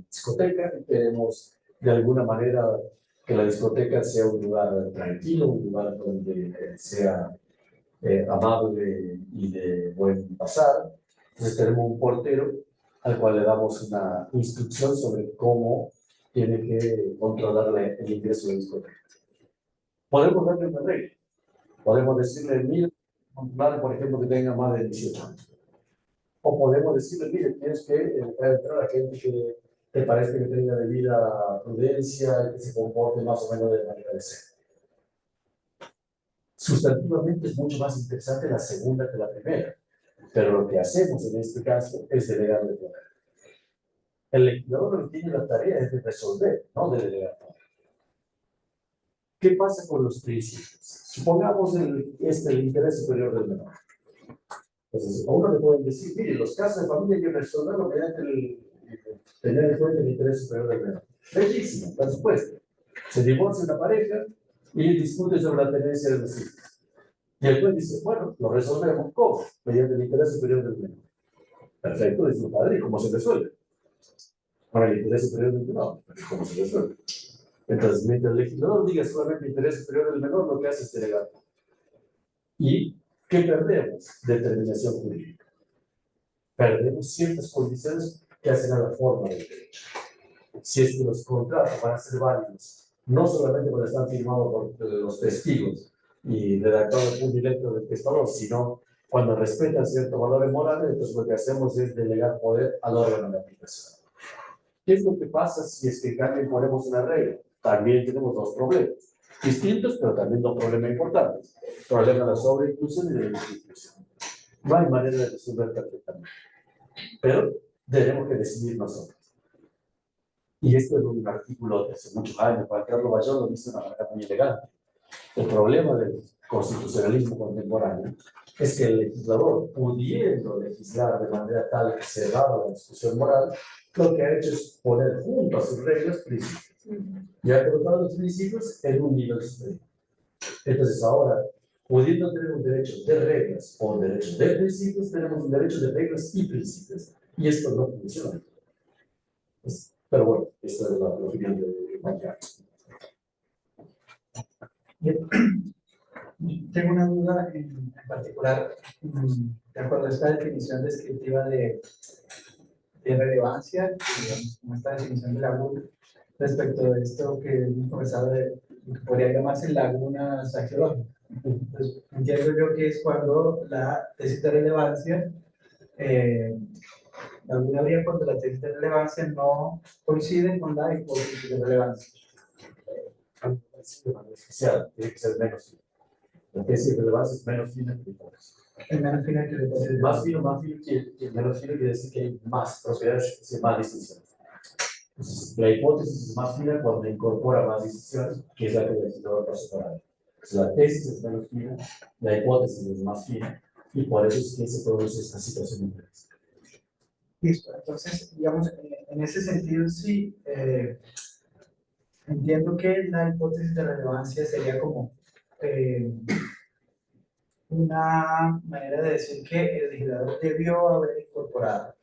discoteca y queremos de alguna manera que la discoteca sea un lugar tranquilo, un lugar donde sea amable y de buen pasar. Entonces tenemos un portero al cual le damos una instrucción sobre cómo tiene que controlar el ingreso de la discoteca. Podemos darle una regla. Podemos decirle, mire, por ejemplo, que tenga más de 18 años. O podemos decirle, mire, tienes que dejar entrar a gente que te parezca que tenga debida prudencia y que se comporte más o menos de manera decente. Sustantivamente es mucho más interesante la segunda que la primera, pero lo que hacemos en este caso es delegarle poder. El legislador lo que tiene la tarea es de resolver, no de delegar poder. ¿Qué pasa con los principios? Supongamos el interés superior del menor. Entonces, a uno le pueden decir, mire, los casos de familia hay que resolverlo mediante tener en cuenta el interés superior del menor. Bellísimo, por supuesto. Se divorcia una pareja y discute sobre la tenencia de los hijos. Y el juez dice, bueno, lo resolvemos, ¿cómo? Mediante el interés superior del menor. Perfecto, dice el padre, ¿y cómo se resuelve? Para el interés superior del menor, ¿cómo se resuelve? Entonces, mientras el legislador diga solamente el interés superior del menor, lo que hace es delegar. ¿Y qué perdemos? Determinación jurídica. Perdemos ciertas condiciones que hacen a la forma del derecho. Si es que los contratos van a ser válidos, no solamente cuando están firmados por los testigos y redactados por directo del testador, sino cuando respetan ciertos valores morales, entonces lo que hacemos es delegar poder al órgano de aplicación. ¿Qué es lo que pasa si es que en cambio ponemos una regla? También tenemos dos problemas distintos, pero también dos problemas importantes. El problema de la sobreinclusión y de la inclusión. No hay manera de resolver perfectamente, pero tenemos que decidir nosotros. Y esto es un artículo de hace muchos años, Juan Carlos Bayón lo dice de una manera muy elegante. El problema del constitucionalismo contemporáneo es que el legislador, pudiendo legislar de manera tal que se daba la discusión moral, lo que ha hecho es poner junto a sus reglas principios. Y ha colocado los principios en un nivel superior. Entonces ahora, pudiendo tener un derecho de reglas o un derecho de principios, tenemos un derecho de reglas y principios. Y esto no funciona. Pero bueno, esta es la opinión de María. Tengo una duda en particular, de acuerdo a esta definición descriptiva de relevancia, digamos, como esta definición de laguna, respecto de esto que hemos conversado de lo que podría llamarse lagunas arqueológicas. Entonces, entiendo yo que es cuando la tesis de relevancia, laguna habría cuando la tesis de relevancia no coincide con la hipótesis de relevancia. Especial, tiene que ser menos fino. La tesis de relevancia es menos fina que la hipótesis. Es menos fina que la hipótesis. Más fino que menos fino quiere decir que hay más propiedades, más distinciones. Entonces, la hipótesis es más fina cuando incorpora más distinciones, que es la que el legislador pasó por ahí. La tesis es menos fina, la hipótesis es más fina, y por eso es que se produce esta situación imprevista. Listo, entonces, digamos, en ese sentido sí, entiendo que la hipótesis de relevancia sería como una manera de decir que el legislador debió haber incorporado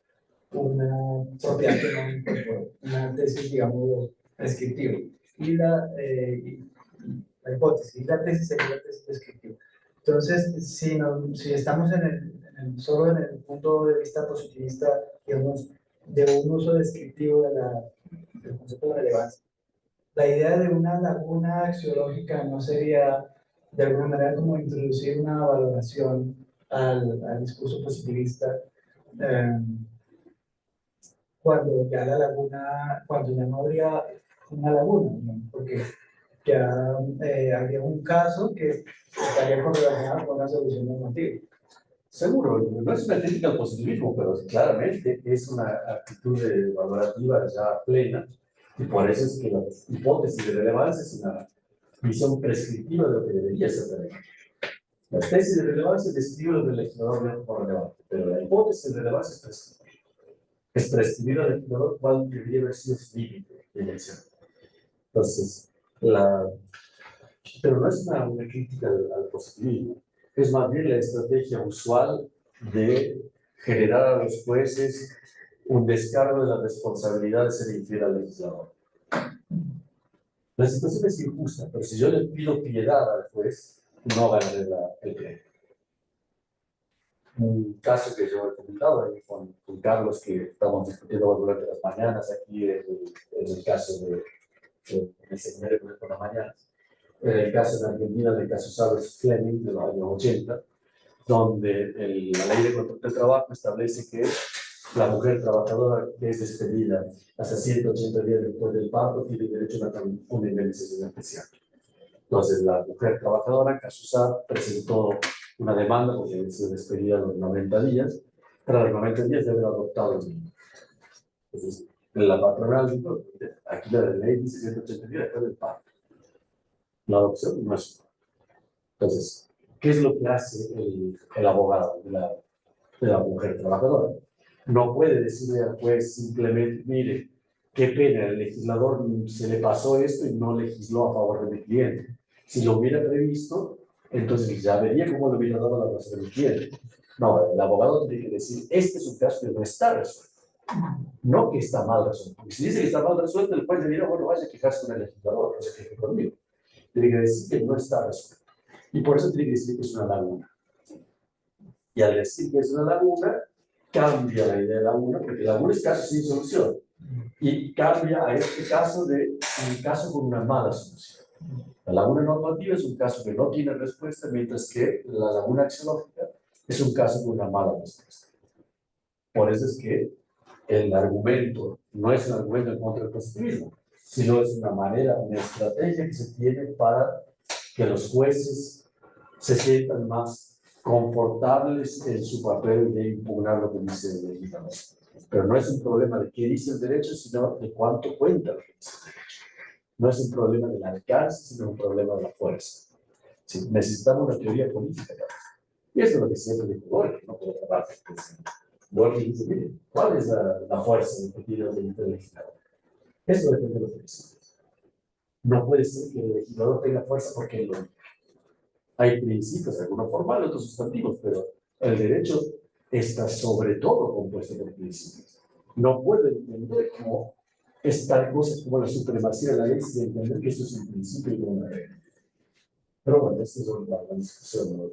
una propiedad que no incorporó, una tesis, digamos, prescriptiva. Y la hipótesis, y la tesis sería la tesis descriptiva. Entonces, si estamos solo en el punto de vista positivista, digamos, de un uso descriptivo del concepto de relevancia, la idea de una laguna axiológica no sería de alguna manera como introducir una valoración al discurso positivista cuando ya cuando ya no habría una laguna, ¿no? Porque ya habría un caso que estaría correlacionado con una solución normativa. Seguro, no es una crítica al positivismo, pero claramente es una actitud valorativa ya plena, y por eso es que la hipótesis de relevancia es una visión prescriptiva de lo que debería ser relevante. La tesis de relevancia describe lo que el legislador ve como relevante, pero la hipótesis de relevancia es prescriptiva. Es prescribir al legislador cuál debería haber sido su límite de elección. Entonces, pero no es una crítica al positivismo, es más bien la estrategia usual de generar a los jueces un descargo de la responsabilidad de ser infiel al legislador. La situación es injusta, pero si yo le pido piedad al juez, no ganaré el crédito. Un caso que yo he comentado ahí con Carlos, que estamos discutiendo durante las mañanas aquí, en el caso de el seminario por las mañanas, el caso en Argentina del caso Sabres Fleming de los años 80, donde la ley de contrato de trabajo establece que la mujer trabajadora que es despedida hasta 180 días después del parto tiene derecho a una indemnización especial. Entonces, la mujer trabajadora, Casusá, presentó una demanda porque había sido despedida a los 90 días, tras los 90 días de haber adoptado el niño. Entonces, la patronal dijo, aquí la ley dice 180 días después del parto. La adopción no es. Entonces, ¿qué es lo que hace el abogado de la mujer trabajadora? No puede decirle al juez simplemente, mire, qué pena, el legislador se le pasó esto y no legisló a favor de mi cliente. Si lo hubiera previsto, entonces ya vería cómo le hubiera dado la razón a mi cliente. No, el abogado tiene que decir, este es un caso que no está resuelto. No que está mal resuelto. Porque si dice que está mal resuelto, el juez le dirá, bueno, vaya a quejarse con el legislador, no se queje conmigo. Tiene que decir que no está resuelto. Y por eso tiene que decir que es una laguna. Y al decir que es una laguna, cambia la idea de laguna, porque laguna es caso sin solución. Y cambia a este caso de un caso con una mala solución. La laguna normativa es un caso que no tiene respuesta, mientras que la laguna axiológica es un caso con una mala respuesta. Por eso es que el argumento no es un argumento en contra del positivismo, sino es una manera, una estrategia que se tiene para que los jueces se sientan más confortables en su papel de impugnar lo que dice el legislador. Pero no es un problema de qué dice el derecho, sino de cuánto cuenta lo que dice el derecho. No es un problema del alcance, sino un problema de la fuerza. Sí, necesitamos una teoría política. Y eso es lo que siempre dijo Borges, no por otra parte. Borges dice, mire, ¿cuál es la fuerza que tiene el legislador? Eso depende de los principios. No puede ser que el legislador tenga fuerza porque él lo diga. Hay principios, algunos formales, otros sustantivos, pero el derecho está sobre todo compuesto por principios. No puede entender cómo es tal cosa como la supremacía de la ley sin entender que eso es un principio y no una regla. Pero bueno, esta es otra discusión. ¿No?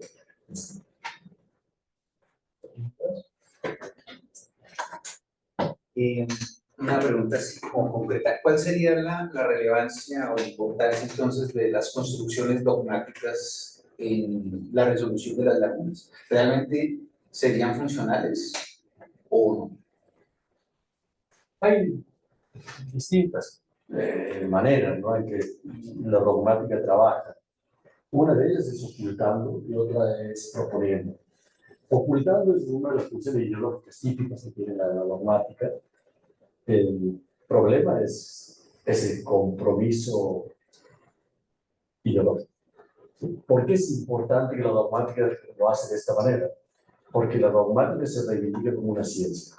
Una pregunta así como concreta. ¿Cuál sería la relevancia o importancia entonces de las construcciones dogmáticas en la resolución de las lagunas? ¿Realmente serían funcionales o no? Hay distintas maneras, ¿no? en que la dogmática trabaja. Una de ellas es ocultando y otra es proponiendo. Ocultando es una de las funciones ideológicas típicas que tiene la dogmática. El problema es ese compromiso ideológico. ¿Por qué es importante que la dogmática lo hace de esta manera? Porque la dogmática se reivindica como una ciencia.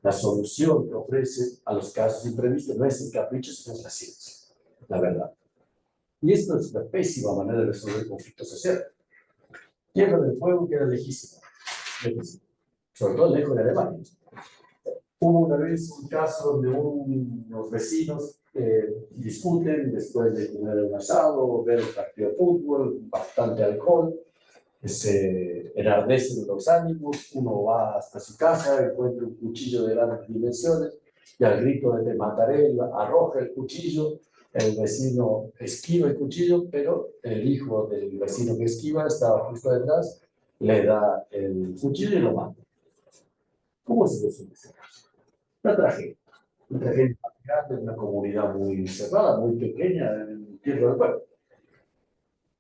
La solución que ofrece a los casos imprevistos no es el capricho, sino es la ciencia, la verdad. Y esto es una pésima manera de resolver el conflicto social. Tierra del Fuego que era lejísima, sobre todo lejos de Alemania. Hubo una vez un caso donde unos vecinos discuten después de comer un asado, ver un partido de fútbol, bastante alcohol, se enardecen los ánimos, uno va hasta su casa, encuentra un cuchillo de grandes dimensiones y al grito de te mataré, arroja el cuchillo, el vecino esquiva el cuchillo, pero el hijo del vecino que esquiva estaba justo detrás, le da el cuchillo y lo mata. ¿Cómo se resuelve ese caso? Una tragedia familiar de una comunidad muy cerrada, muy pequeña en Tierra del Fuego.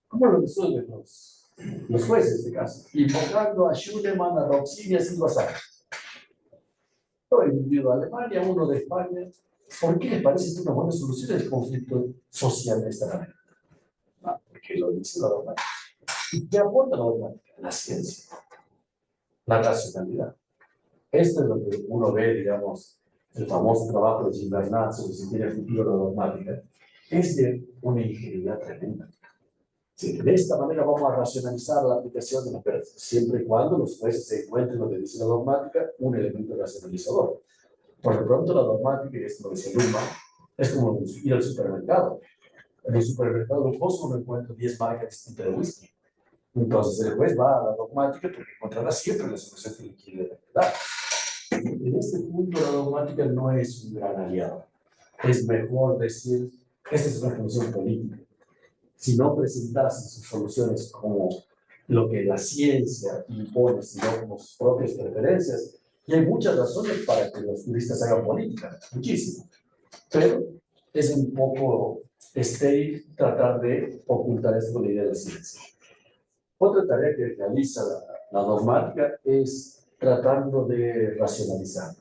¿Cómo lo resuelven los jueces de este caso? Invocando a Schunemann, a Roxin y a Silva Sánchez. Todo el individuo de Alemania, uno de España. ¿Por qué les parece una buena solución el conflicto social de esta manera? Porque lo dice la dogmática. ¿Y qué aporta la dogmática? La ciencia, la racionalidad. Esto es lo que uno ve, digamos, el famoso trabajo de Gimbernat sobre si tiene futuro la dogmática, es de una ingenuidad tremenda. Sí, de esta manera vamos a racionalizar la aplicación de la pero siempre y cuando los jueces se encuentren lo que dice la dogmática, un elemento racionalizador. Por lo pronto, la dogmática, y esto lo dice Luma, es como ir al supermercado. En el supermercado lujoso uno encuentra 10 marcas distintas de whisky. Entonces el juez va a la dogmática porque encontrará siempre la solución que le quiere dar. En este punto la dogmática no es un gran aliado. Es mejor decir, esta es una función política. Si no presentasen sus soluciones como lo que la ciencia impone, sino como sus propias preferencias, y hay muchas razones para que los juristas hagan política, muchísimo. Pero es un poco estéril tratar de ocultar esto con la idea de la ciencia. Otra tarea que realiza la dogmática es tratando de racionalizar.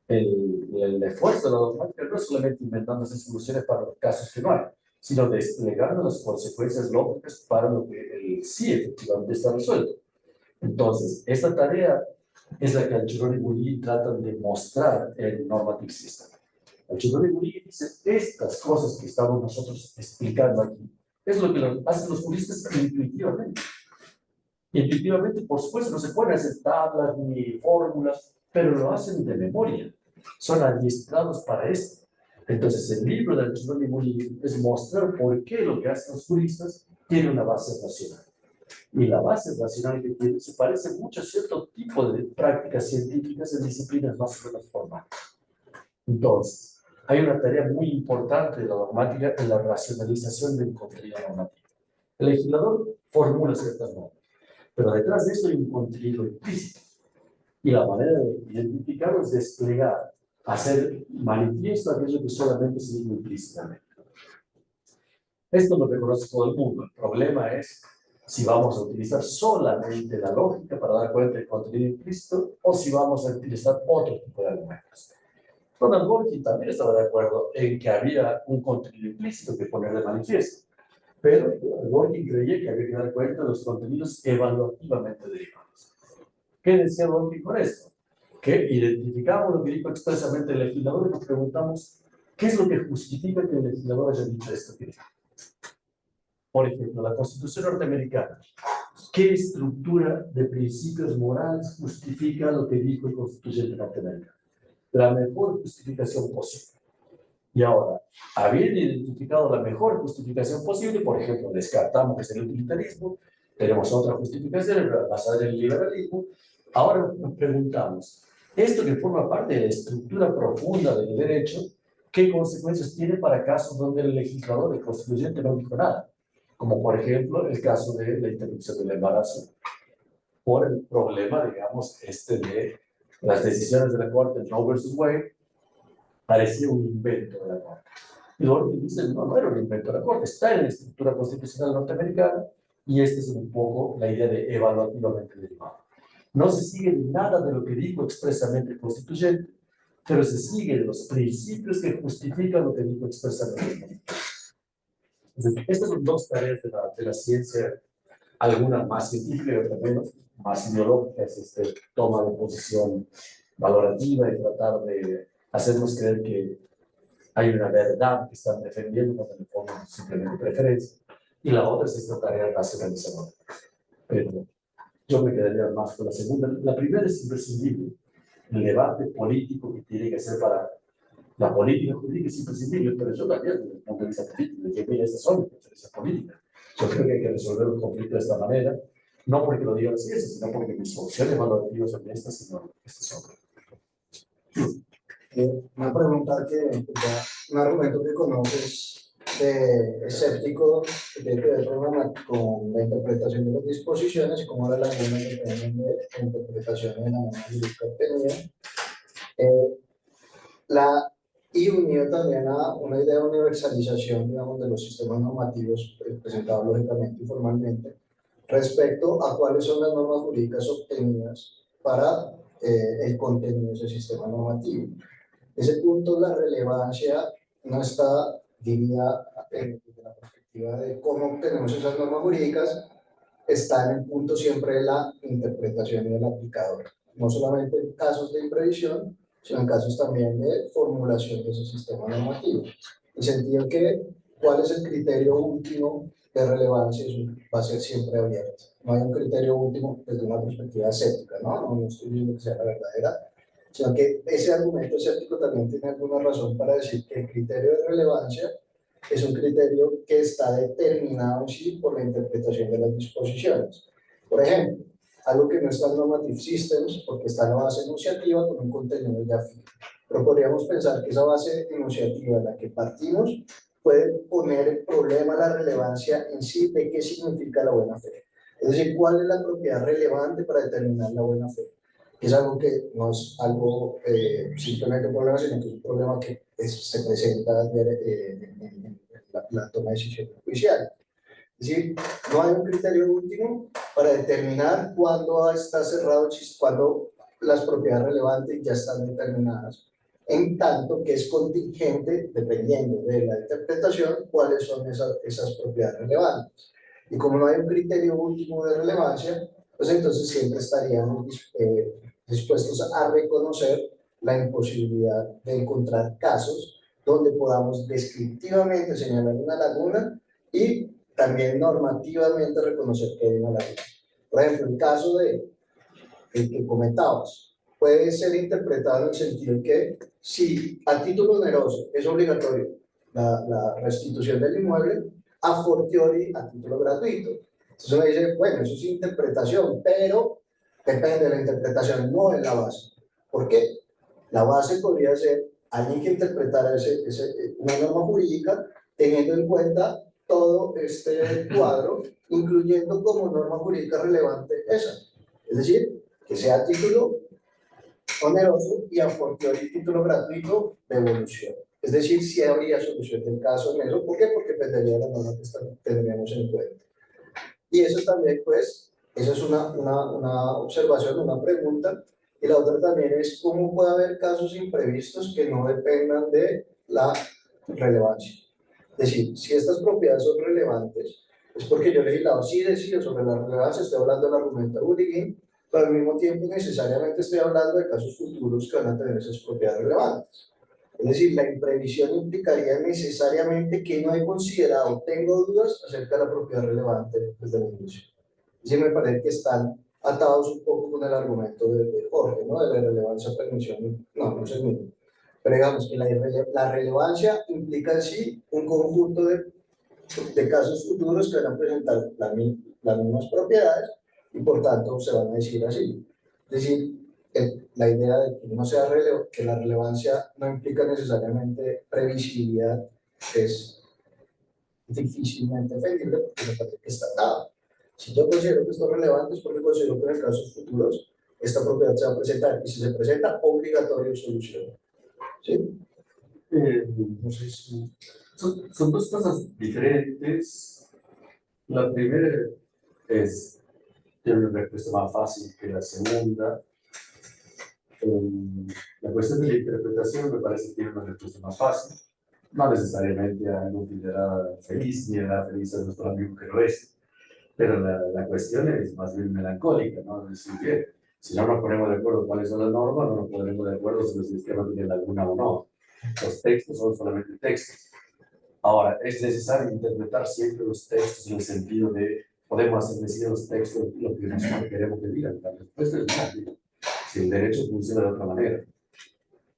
El esfuerzo de la dogmática no es solamente inventándose soluciones para los casos que no hay, sino desplegando las consecuencias lógicas para lo que sí efectivamente está resuelto. Entonces, esta tarea es la que Algernon y Bouligny tratan de mostrar en Normative System. Algernon y Bouligny dice, estas cosas que estamos nosotros explicando aquí, es lo que hacen los juristas intuitivamente. Intuitivamente, por supuesto, no se pueden hacer tablas ni fórmulas, pero lo hacen de memoria. Son adiestrados para esto. Entonces, el libro de Algernon y Bouligny es mostrar por qué lo que hacen los juristas tiene una base racional. Y la base racional que tiene se parece mucho a cierto tipo de prácticas científicas en disciplinas más o menos formales. Entonces, hay una tarea muy importante de la dogmática en la racionalización del contenido normativo. El legislador formula ciertas normas, pero detrás de eso hay un contenido implícito. Y la manera de identificarlo es desplegar, hacer manifiesto aquello que solamente se dice implícitamente. Esto lo reconoce todo el mundo. El problema es si vamos a utilizar solamente la lógica para dar cuenta del contenido implícito o si vamos a utilizar otro tipo de argumentos. Ronald Dworkin también estaba de acuerdo en que había un contenido implícito que poner de manifiesto, pero Dworkin creía que había que dar cuenta de los contenidos evaluativamente derivados. ¿Qué decía Dworkin con esto? Que identificamos lo que dijo expresamente el legislador y nos preguntamos ¿qué es lo que justifica que el legislador haya dicho esto que dijo? Por ejemplo, la Constitución norteamericana. ¿Qué estructura de principios morales justifica lo que dijo el constituyente norteamericano? La mejor justificación posible. Y ahora, habiendo identificado la mejor justificación posible, por ejemplo, descartamos que es el utilitarismo, tenemos otra justificación basada en el liberalismo, ahora nos preguntamos, esto que forma parte de la estructura profunda del derecho, ¿qué consecuencias tiene para casos donde el legislador, el constituyente, no dijo nada? Como por ejemplo el caso de la interrupción del embarazo, por el problema, digamos, de las decisiones de la Corte, Roe versus Wade, parecía un invento de la Corte. Y luego dice, no, no era un invento de la Corte, está en la estructura constitucional norteamericana, y esta es un poco la idea de evaluativamente derivado. No se sigue nada de lo que dijo expresamente el constituyente, pero se siguen los principios que justifican lo que dijo expresamente el constituyente. Estas son dos tareas de la ciencia, algunas más científicas y otras menos, más ideológicas, toma de posición valorativa y tratar de hacernos creer que hay una verdad que están defendiendo cuando en el fondo simplemente preferencia. Y la otra es esta tarea racionalizadora. Pero yo me quedaría más con la segunda. La primera es imprescindible. El debate político que tiene que ser para la política jurídica es imprescindible, pero yo también, desde el punto de vista político, de que mira, estas son las preferencias políticas. Yo creo que hay que resolver un conflicto de esta manera, No porque lo digan así, sino porque mis soluciones evaluativas son estas, sino estas son. Una pregunta un argumento que conoces de escéptico que tiene que ver con la interpretación de las disposiciones y cómo las lagunas dependen de la interpretación de la norma jurídica obtenida. Y unido también a una idea de universalización, digamos, de los sistemas normativos presentados lógicamente y formalmente, respecto a cuáles son las normas jurídicas obtenidas para el contenido de ese sistema normativo. Ese punto, la relevancia no está, diría, desde la perspectiva de cómo obtenemos esas normas jurídicas, está en el punto siempre de la interpretación y del aplicador. No solamente en casos de imprevisión, sino en casos también de formulación de ese sistema normativo. En el sentido que, ¿cuál es el criterio último de relevancia? Eso va a ser siempre abierto. No hay un criterio último desde una perspectiva escéptica, no estoy diciendo que sea la verdadera, sino que ese argumento escéptico también tiene alguna razón para decir que el criterio de relevancia es un criterio que está determinado sí por la interpretación de las disposiciones. Por ejemplo, algo que no está en Normative Systems porque está en la base enunciativa con un contenido ya fijo. Pero podríamos pensar que esa base enunciativa en la que partimos puede poner en problema la relevancia en sí de qué significa la buena fe. Es decir, cuál es la propiedad relevante para determinar la buena fe. Que es algo que no es algo simplemente un problema, sino que es un problema que se presenta en la toma de decisión judicial. Es decir, no hay un criterio último para determinar cuándo está cerrado, cuándo las propiedades relevantes ya están determinadas, en tanto que es contingente, dependiendo de la interpretación, cuáles son esas propiedades relevantes. Y como no hay un criterio último de relevancia, pues entonces siempre estaríamos dispuestos a reconocer la imposibilidad de encontrar casos donde podamos descriptivamente señalar una laguna y también normativamente reconocer que hay una laguna. Por ejemplo, el caso de el que comentabas puede ser interpretado en el sentido que si a título oneroso es obligatorio la restitución del inmueble, a fortiori a título gratuito. Entonces uno dice, bueno, eso es interpretación, pero depende de la interpretación, no es la base. ¿Por qué? La base podría ser alguien que interpretara una norma jurídica teniendo en cuenta todo este cuadro, incluyendo como norma jurídica relevante esa. Es decir, que sea título oneroso y a fortiori título gratuito de evolución. Es decir, si habría solución del caso en eso. ¿Por qué? Porque dependería de la norma que tendríamos en cuenta. Y eso también, pues, eso es una observación, una pregunta. Y la otra también es cómo puede haber casos imprevistos que no dependan de la relevancia. Es decir, si estas propiedades son relevantes, es porque yo he legislado sí decido sobre la relevancia, estoy hablando del argumento de Bulligan, pero al mismo tiempo necesariamente estoy hablando de casos futuros que van a tener esas propiedades relevantes. Es decir, la imprevisión implicaría necesariamente que no he considerado, tengo dudas acerca de la propiedad relevante desde el inicio. Sí me parece que están atados un poco con el argumento de Jorge, ¿no? De la irrelevancia, permisión, no es el mismo. Pero digamos que la relevancia implica en sí un conjunto de casos futuros que van a presentar las mismas propiedades y por tanto se van a decir así. Es decir, la idea de que no sea que la relevancia no implica necesariamente previsibilidad es difícilmente defendible porque me parece que está dado. Si yo considero que esto es relevante es porque considero que en casos futuros esta propiedad se va a presentar y si se presenta, obligatorio solución. ¿Sí? No sé si son dos cosas diferentes. La primera tiene una respuesta más fácil que la segunda. La cuestión de la interpretación me parece que tiene una respuesta más fácil. No necesariamente a algo que le da feliz ni le da feliz a nuestro amigo que lo es. Pero la cuestión es más bien melancólica, ¿no? Es decir, que si no nos ponemos de acuerdo cuáles son las normas, no nos pondremos de acuerdo si el sistema tiene laguna o no. Los textos son solamente textos. Ahora, es necesario interpretar siempre los textos en el sentido de podemos hacer decir los textos lo que nosotros queremos que digan. La respuesta es no. Si el derecho funciona de otra manera.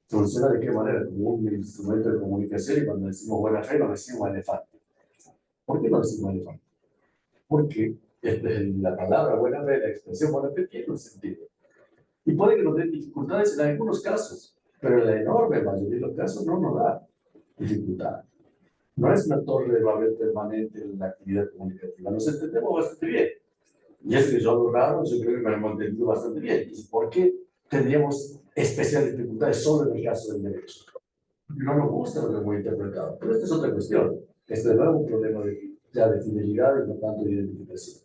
¿Funciona de qué manera? Como un instrumento de comunicación y cuando decimos buena fe no decimos elefante. ¿Por qué no decimos elefante? Porque La palabra buena fe, la expresión buena fe tiene un sentido. Y puede que nos den dificultades en algunos casos, pero en la enorme mayoría de los casos no nos da dificultad. No es una torre de Babel permanente en la actividad comunicativa, nos entendemos bastante bien. Y es que yo lo raro, yo creo que me hemos entendido bastante bien. Entonces, ¿por qué tendríamos especiales dificultades solo en el caso del derecho? No nos gusta lo que hemos interpretado, pero esta es otra cuestión. Este es de nuevo un problema ya de fidelidad y no tanto de identificación.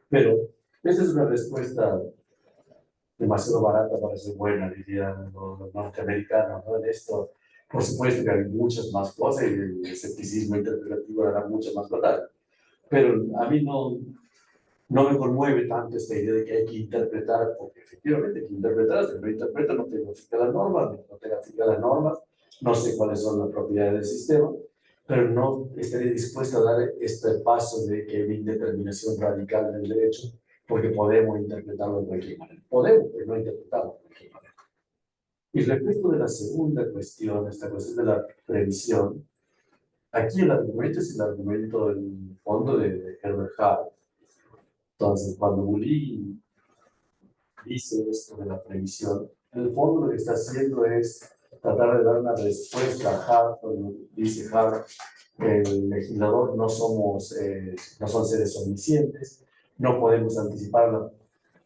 Pero esta es una respuesta demasiado barata para ser buena, dirían los norteamericanos, ¿no? En esto, por supuesto que hay muchas más cosas y el escepticismo interpretativo hará mucha más batalla. Pero a mí no me conmueve tanto esta idea de que hay que interpretar, porque efectivamente hay que interpretar, si no interpreta no tengo fijas las normas, no tengo fijas las normas, no sé cuáles son las propiedades del sistema, pero no estaría dispuesto a dar este paso de que hay una indeterminación radical en el derecho, porque podemos interpretarlo de cualquier manera. Podemos, pero no interpretarlo de cualquier manera. Y respecto de la segunda cuestión, esta cuestión de la previsión, aquí el argumento es el argumento del fondo de Herbert Hart. Entonces, cuando Boulin dice esto de la previsión, en el fondo lo que está haciendo es tratar de dar una respuesta a Hart, cuando dice Hart, el legislador no son seres omniscientes, no podemos anticipar la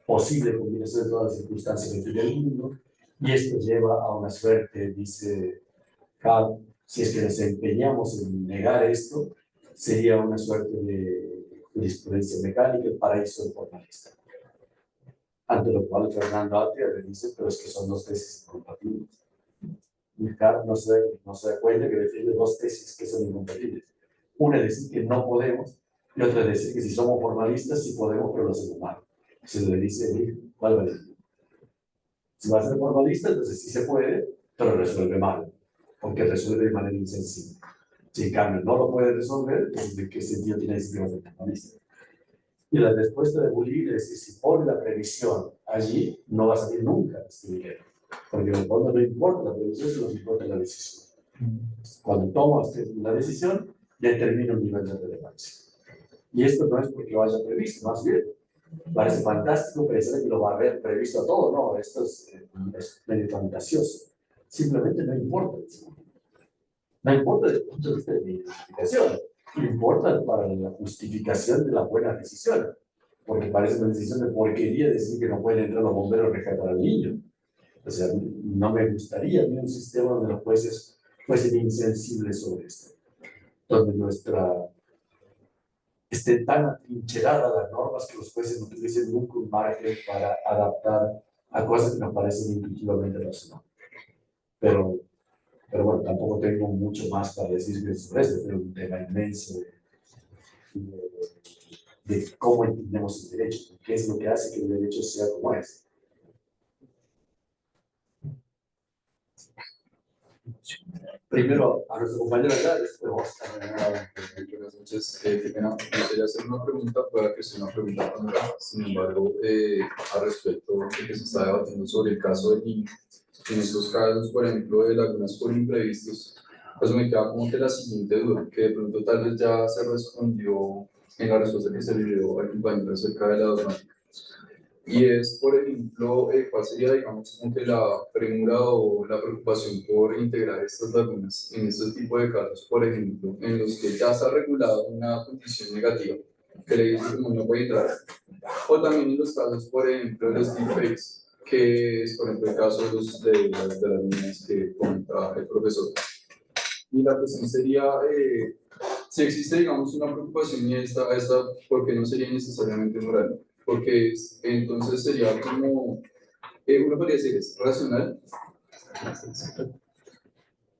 posible combinación de todas las circunstancias que tiene el mundo, y esto lleva a una suerte, dice Hart, si es que nos empeñamos en negar esto, sería una suerte de jurisprudencia mecánica, el paraíso del formalista. Ante lo cual Fernando Atria le dice, pero es que son dos tesis incompatibles. Y Hart no se da cuenta que defiende dos tesis que son incompatibles. Una es decir que no podemos, y otra es decir que si somos formalistas sí podemos, pero lo hacemos mal. Se le dice, ¿cuál va a decir? Si va a ser formalista, entonces sí se puede, pero resuelve mal, porque resuelve de manera insensible. Si en cambio no lo puede resolver, entonces ¿de qué sentido tiene el sistema formalista? Y la respuesta de Boulin es que si pone la previsión allí, no va a salir nunca este dinero. Porque en el fondo no importa la previsión, sino importa la decisión. Cuando tomas la decisión, determina un nivel de relevancia. Y esto no es porque lo haya previsto, más bien. Parece fantástico pensar que lo va a haber previsto a todo. No, esto es medio fantasioso. Simplemente no importa. No importa desde el punto de vista de la identificación. Importa para la justificación de la buena decisión. Porque parece una decisión de porquería decir que no pueden entrar los bomberos a rescatar al niño. O sea, no me gustaría a mí un sistema donde los jueces fuesen insensibles sobre esto. Donde esté tan atrincherada las normas que los jueces no tuviesen nunca un margen para adaptar a cosas que nos parecen intuitivamente razonables. Pero bueno, tampoco tengo mucho más para decir sobre esto, pero un tema inmenso de cómo entendemos el derecho, qué es lo que hace que el derecho sea como es. Primero a nuestro compañero acá, después vos. Buenas noches. Qué pena, me gustaría hacer una pregunta, pueda que sea una pregunta panorama. Sin embargo, al respecto de que se está debatiendo sobre el caso del niño, en estos casos, por ejemplo, de lagunas por imprevistos, pues me queda como que la siguiente duda, que de pronto tal vez ya se respondió en la respuesta que se le dio al compañero acerca de la dogmática. Y es, por ejemplo, ¿cuál sería, digamos, como que la premura o la preocupación por integrar estas lagunas en este tipo de casos, por ejemplo, en los que ya está regulada una condición negativa, que le dice que no puede entrar, o también en los casos, por ejemplo, de los deepfakes, que es, por ejemplo, el caso de las líneas que comenta el profesor. Y la cuestión sería, si existe, digamos, una preocupación y esta, ¿por qué no sería necesariamente moral? Porque entonces sería como, uno podría decir, es racional,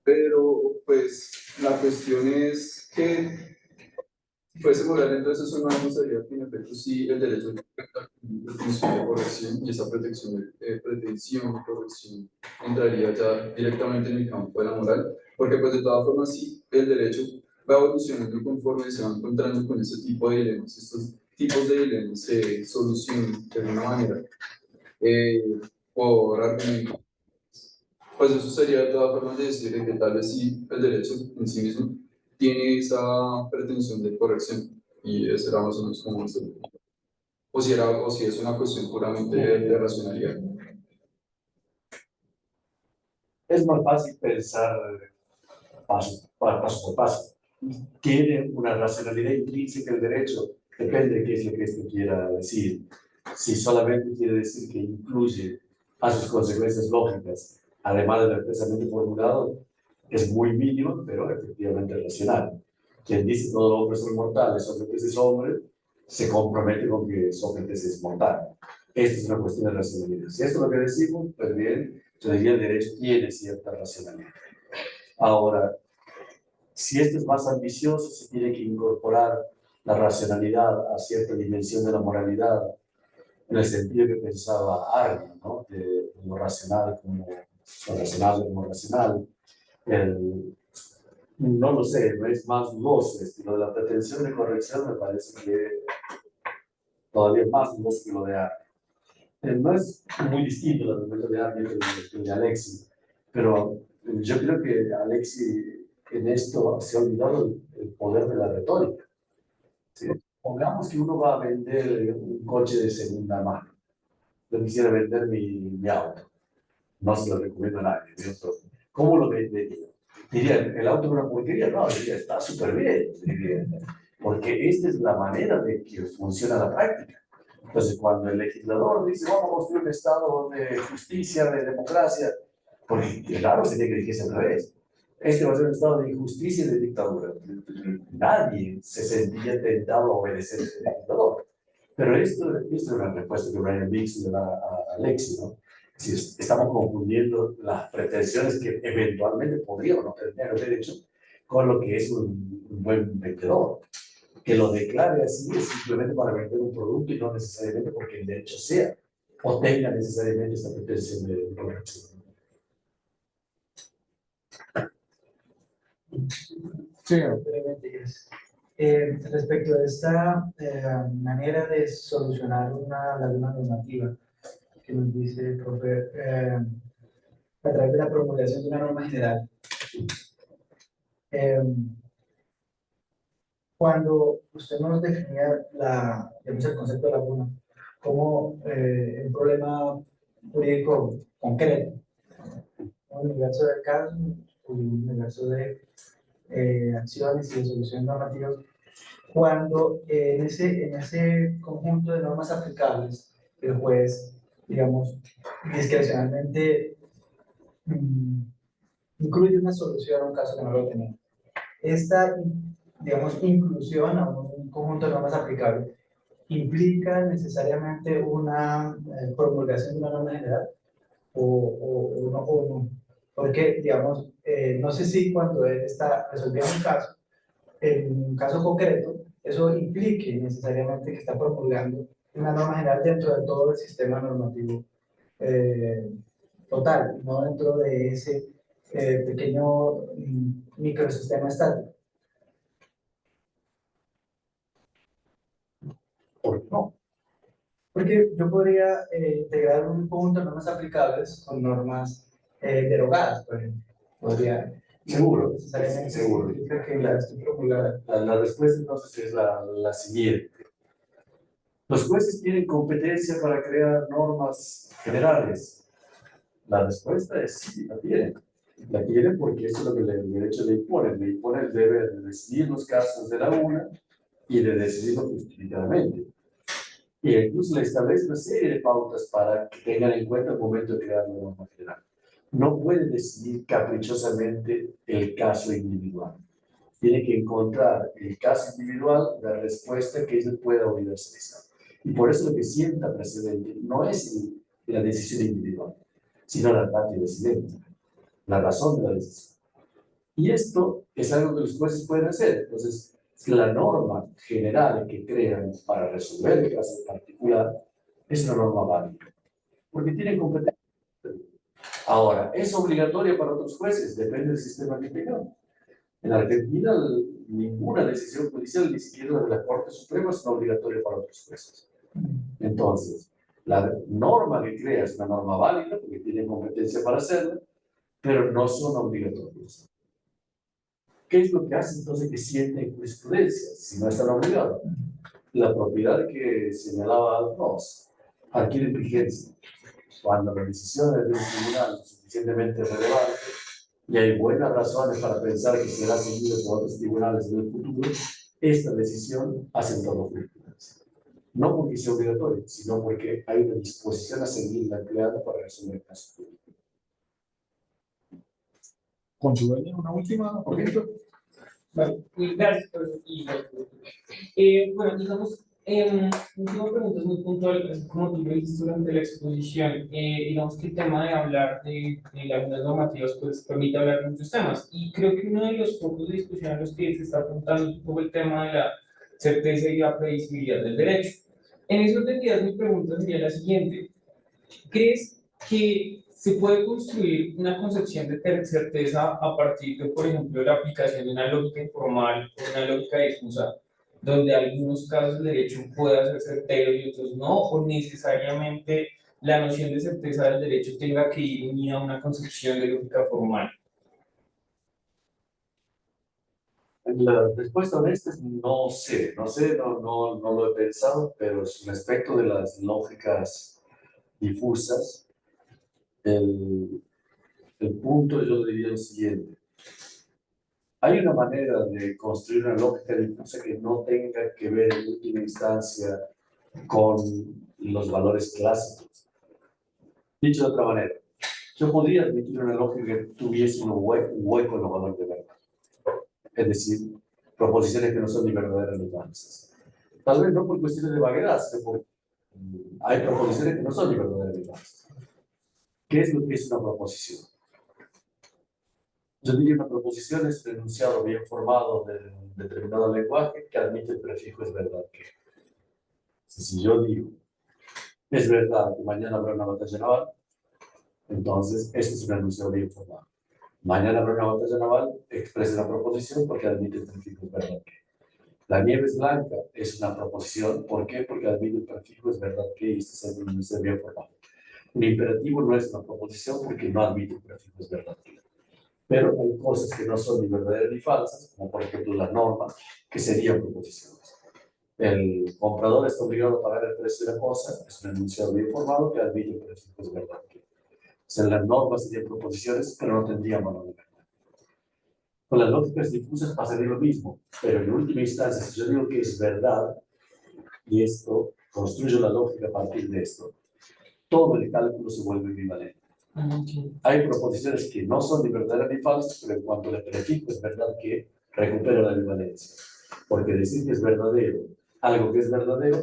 pero pues la cuestión es que si fuese moral, entonces eso no demostraría que en efecto sí el derecho de pretensión de corrección y esa pretensión de corrección entraría ya directamente en el campo de la moral, porque pues de todas formas sí el derecho va evolucionando conforme se va encontrando con ese tipo de dilemas. Estos tipos de dilemas se solucionan de una manera por argumento. Pues eso sería de todas formas de decir que tal vez sí el derecho en sí mismo tiene esa pretensión de corrección, y ese era más o menos como eso. o si es una cuestión puramente de racionalidad. Es más fácil pensar paso por paso. Tiene una racionalidad intrínseca el derecho, depende de qué es lo que esto quiera decir. Si solamente quiere decir que incluye a sus consecuencias lógicas, además del expresamente formulado, es muy mínimo, pero efectivamente racional. Quien dice todos los hombres son mortales, Sócrates es hombre, se compromete con que Sócrates es mortal. Esta es una cuestión de racionalidad. Si esto es lo que decimos, pues bien, yo diría el derecho tiene cierta racionalidad. Ahora, si esto es más ambicioso, se tiene que incorporar la racionalidad a cierta dimensión de la moralidad, en el sentido que pensaba Arne, ¿no? De lo racional como lo racional. No lo sé, no es más dudoso. Lo de la pretensión de corrección me parece que todavía más dudoso que lo de Arne. No es muy distinto el argumento de Arne que el de Alexis, pero yo creo que Alexis en esto se ha olvidado el poder de la retórica. ¿Sí? Pongamos que uno va a vender un coche de segunda mano. Yo quisiera vender mi auto. No se lo recomiendo a nadie. ¿Cómo lo vendería? Diría, el auto es una porquería. No, diría, está súper bien. Diría, porque esta es la manera de que funciona la práctica. Entonces, cuando el legislador dice, vamos a construir un estado de justicia, de democracia, porque claro, se tiene que dirigirse otra vez. Este va a ser un estado de injusticia y de dictadura. Nadie se sentía tentado a obedecer al dictador. Pero esto es una respuesta que Brian Biggs le da a Alexis, ¿no? Si estamos confundiendo las pretensiones que eventualmente podría o no tener el derecho con lo que es un buen vendedor. Que lo declare así es simplemente para vender un producto y no necesariamente porque el derecho sea o tenga necesariamente esta pretensión de corrección. Sí, brevemente, respecto de esta manera de solucionar una laguna normativa que nos dice el profe, a través de la promulgación de una norma general. Cuando usted nos definía el concepto de laguna como un problema jurídico concreto, un universo de casos, un universo de acciones y de soluciones normativas, cuando en ese conjunto de normas aplicables el juez, digamos, discrecionalmente incluye una solución a un caso que no lo tenía. Esta, digamos, inclusión a un conjunto de normas aplicables implica necesariamente una promulgación de una norma general o no. Porque, digamos, no sé si cuando él está resolviendo un caso, en un caso concreto, eso implique necesariamente que está promulgando una norma general dentro de todo el sistema normativo total, no dentro de ese pequeño microsistema estático. ¿Por qué no? Porque yo podría integrar un conjunto de normas aplicables con normas derogadas, por ejemplo. Podría. Seguro, Necesariamente seguro. significa que la estoy promulgada. La respuesta entonces es la siguiente. Los jueces tienen competencia para crear normas generales. La respuesta es sí, la tienen. La tienen porque eso es lo que el derecho le impone. Le impone el deber de decidir los casos de la una y de decidirlo justificadamente. Y incluso le establece una serie de pautas para que tengan en cuenta el momento de crear una norma general. No puede decidir caprichosamente el caso individual. Tiene que encontrar el caso individual, la respuesta que él pueda universalizar. Y por eso lo que sienta precedente no es la decisión individual, sino la ratio decidente, la razón de la decisión. Y esto es algo que los jueces pueden hacer. Entonces, la norma general que crean para resolver el caso particular es una norma válida, porque tienen competencia. Ahora, ¿es obligatoria para otros jueces? Depende del sistema que tengan. En Argentina, ninguna decisión judicial, ni siquiera de la Corte Suprema, es obligatoria para otros jueces. Entonces, la norma que crea es una norma válida, porque tienen competencia para hacerla, pero no son obligatorias. ¿Qué es lo que hace entonces que sienten jurisprudencia si no están obligados? la propiedad que señalaba Alfonso adquiere vigencia cuando la decisión de un tribunal es suficientemente relevante y hay buenas razones para pensar que será seguido por otros tribunales en el futuro. Esta decisión hace todo jurisprudencia. No porque sea obligatorio, sino porque hay una disposición a seguir la empleada para resolver casos públicos. Con su dueña, una última, por ejemplo. Vale, gracias por eso. Bueno, digamos, última pregunta es muy puntual, como tú lo dijiste durante la exposición, digamos que el tema de hablar de algunas normativas pues permite hablar de muchos temas, y creo que uno de los focos de discusión a los que se está apuntando es un poco el tema de la certeza y la previsibilidad del derecho. En ese orden de ideas, mi pregunta sería la siguiente: ¿crees que se puede construir una concepción de certeza a partir de, por ejemplo, la aplicación de una lógica informal o una lógica difusa, donde algunos casos de derecho pueda ser certero y otros no, o necesariamente la noción de certeza del derecho tenga que ir unida a una concepción de lógica formal? La respuesta honesta es no sé, no lo he pensado, pero respecto de las lógicas difusas, el punto yo diría lo siguiente: hay una manera de construir una lógica difusa que no tenga que ver en última instancia con los valores clásicos. Dicho de otra manera, yo podría admitir una lógica que tuviese un hueco en los valores de verdad, es decir, proposiciones que no son ni verdaderas ni falsas. Tal vez no por cuestiones de vaguedad, sino porque hay proposiciones que no son ni verdaderas ni falsas. ¿Qué es lo que es una proposición? Yo diría que una proposición es un enunciado bien formado de determinado lenguaje que admite el prefijo es verdad que. Si yo digo, es verdad que mañana habrá una batalla naval, entonces este es un enunciado bien formado. Mañana habrá una batalla naval, expresa una proposición porque admite el prefijo es verdad que. La nieve es blanca es una proposición. ¿Por qué? Porque admite el prefijo es verdad que y este es un enunciado bien formado. Un imperativo no es una proposición porque no admite el prefijo es verdad que. Pero hay cosas que no son ni verdaderas ni falsas, como por ejemplo las normas, que serían proposiciones. El comprador está obligado a pagar el precio de la cosa, es un enunciado bien formado que admite el prefijo es verdad que. O sea, las normas serían proposiciones, pero no tendrían valor de verdad. Con las lógicas difusas pasaría lo mismo, pero en última instancia, si yo digo que es verdad, y esto, construyo la lógica a partir de esto, todo el cálculo se vuelve equivalente. Hay proposiciones que no son ni verdaderas ni falsas, pero en cuanto le prefijo es verdad que recupero la equivalencia. Porque decir que es verdadero, algo que es verdadero,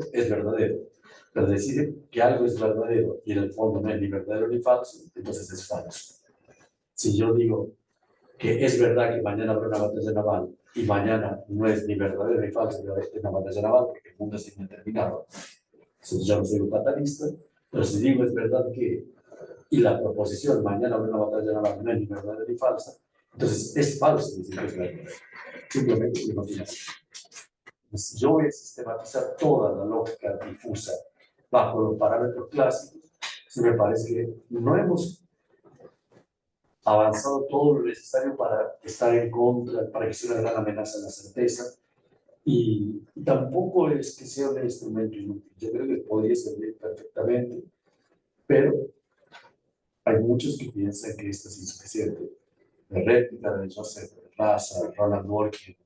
pero decir que algo es verdadero y en el fondo no es ni verdadero ni falso, entonces es falso. Si yo digo que es verdad que mañana habrá una batalla naval y mañana no es ni verdadero ni falso que habrá una batalla naval porque el mundo es indeterminado, entonces yo no soy un fatalista, pero si digo es verdad que y la proposición mañana habrá una batalla naval no es ni verdadera ni falsa, entonces es falso decir que es verdadero, simplemente que no tiene. Si yo voy a sistematizar toda la lógica difusa bajo los parámetros clásicos, se me parece que no hemos avanzado todo lo necesario para estar en contra, para que sea una gran amenaza a la certeza, y tampoco es que sea un instrumento inútil. Yo creo que podría servir perfectamente, pero hay muchos que piensan que esto es insuficiente. La réplica de Joseph Raza, Ronald Dworkin,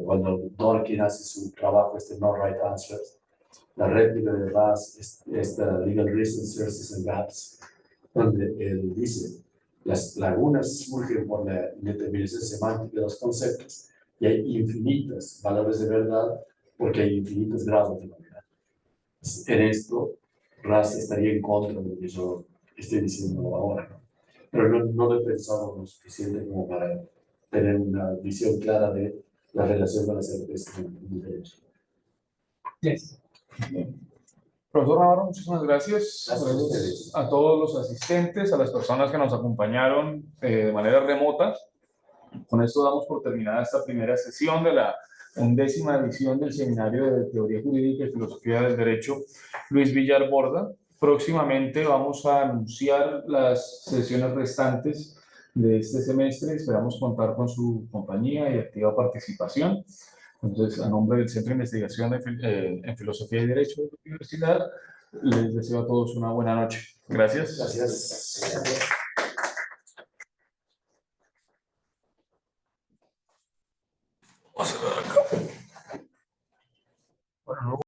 cuando Dworkin hace su trabajo, No Right Answers, la réplica de Raza, Legal Reasons, Sources and Gaps, donde él dice, las lagunas surgen por la indeterminación semántica de los conceptos y hay infinitas valores de verdad porque hay infinitos grados de validad. En esto, Raza estaría en contra de lo que yo estoy diciendo ahora, ¿no? Pero no lo he pensado lo suficiente como para tener una visión clara de la relación con la certeza en el derecho. Yes. Profesor Navarro, muchísimas gracias. Gracias a ustedes. A todos los asistentes, a las personas que nos acompañaron de manera remota. Con esto damos por terminada esta primera sesión de la 11ª edición del Seminario de Teoría Jurídica y Filosofía del Derecho Luis Villar Borda. Próximamente vamos a anunciar las sesiones restantes de este semestre. Esperamos contar con su compañía y activa participación. Entonces, a nombre del Centro de Investigación en Filosofía y Derecho de la Universidad, les deseo a todos una buena noche. Gracias. Gracias.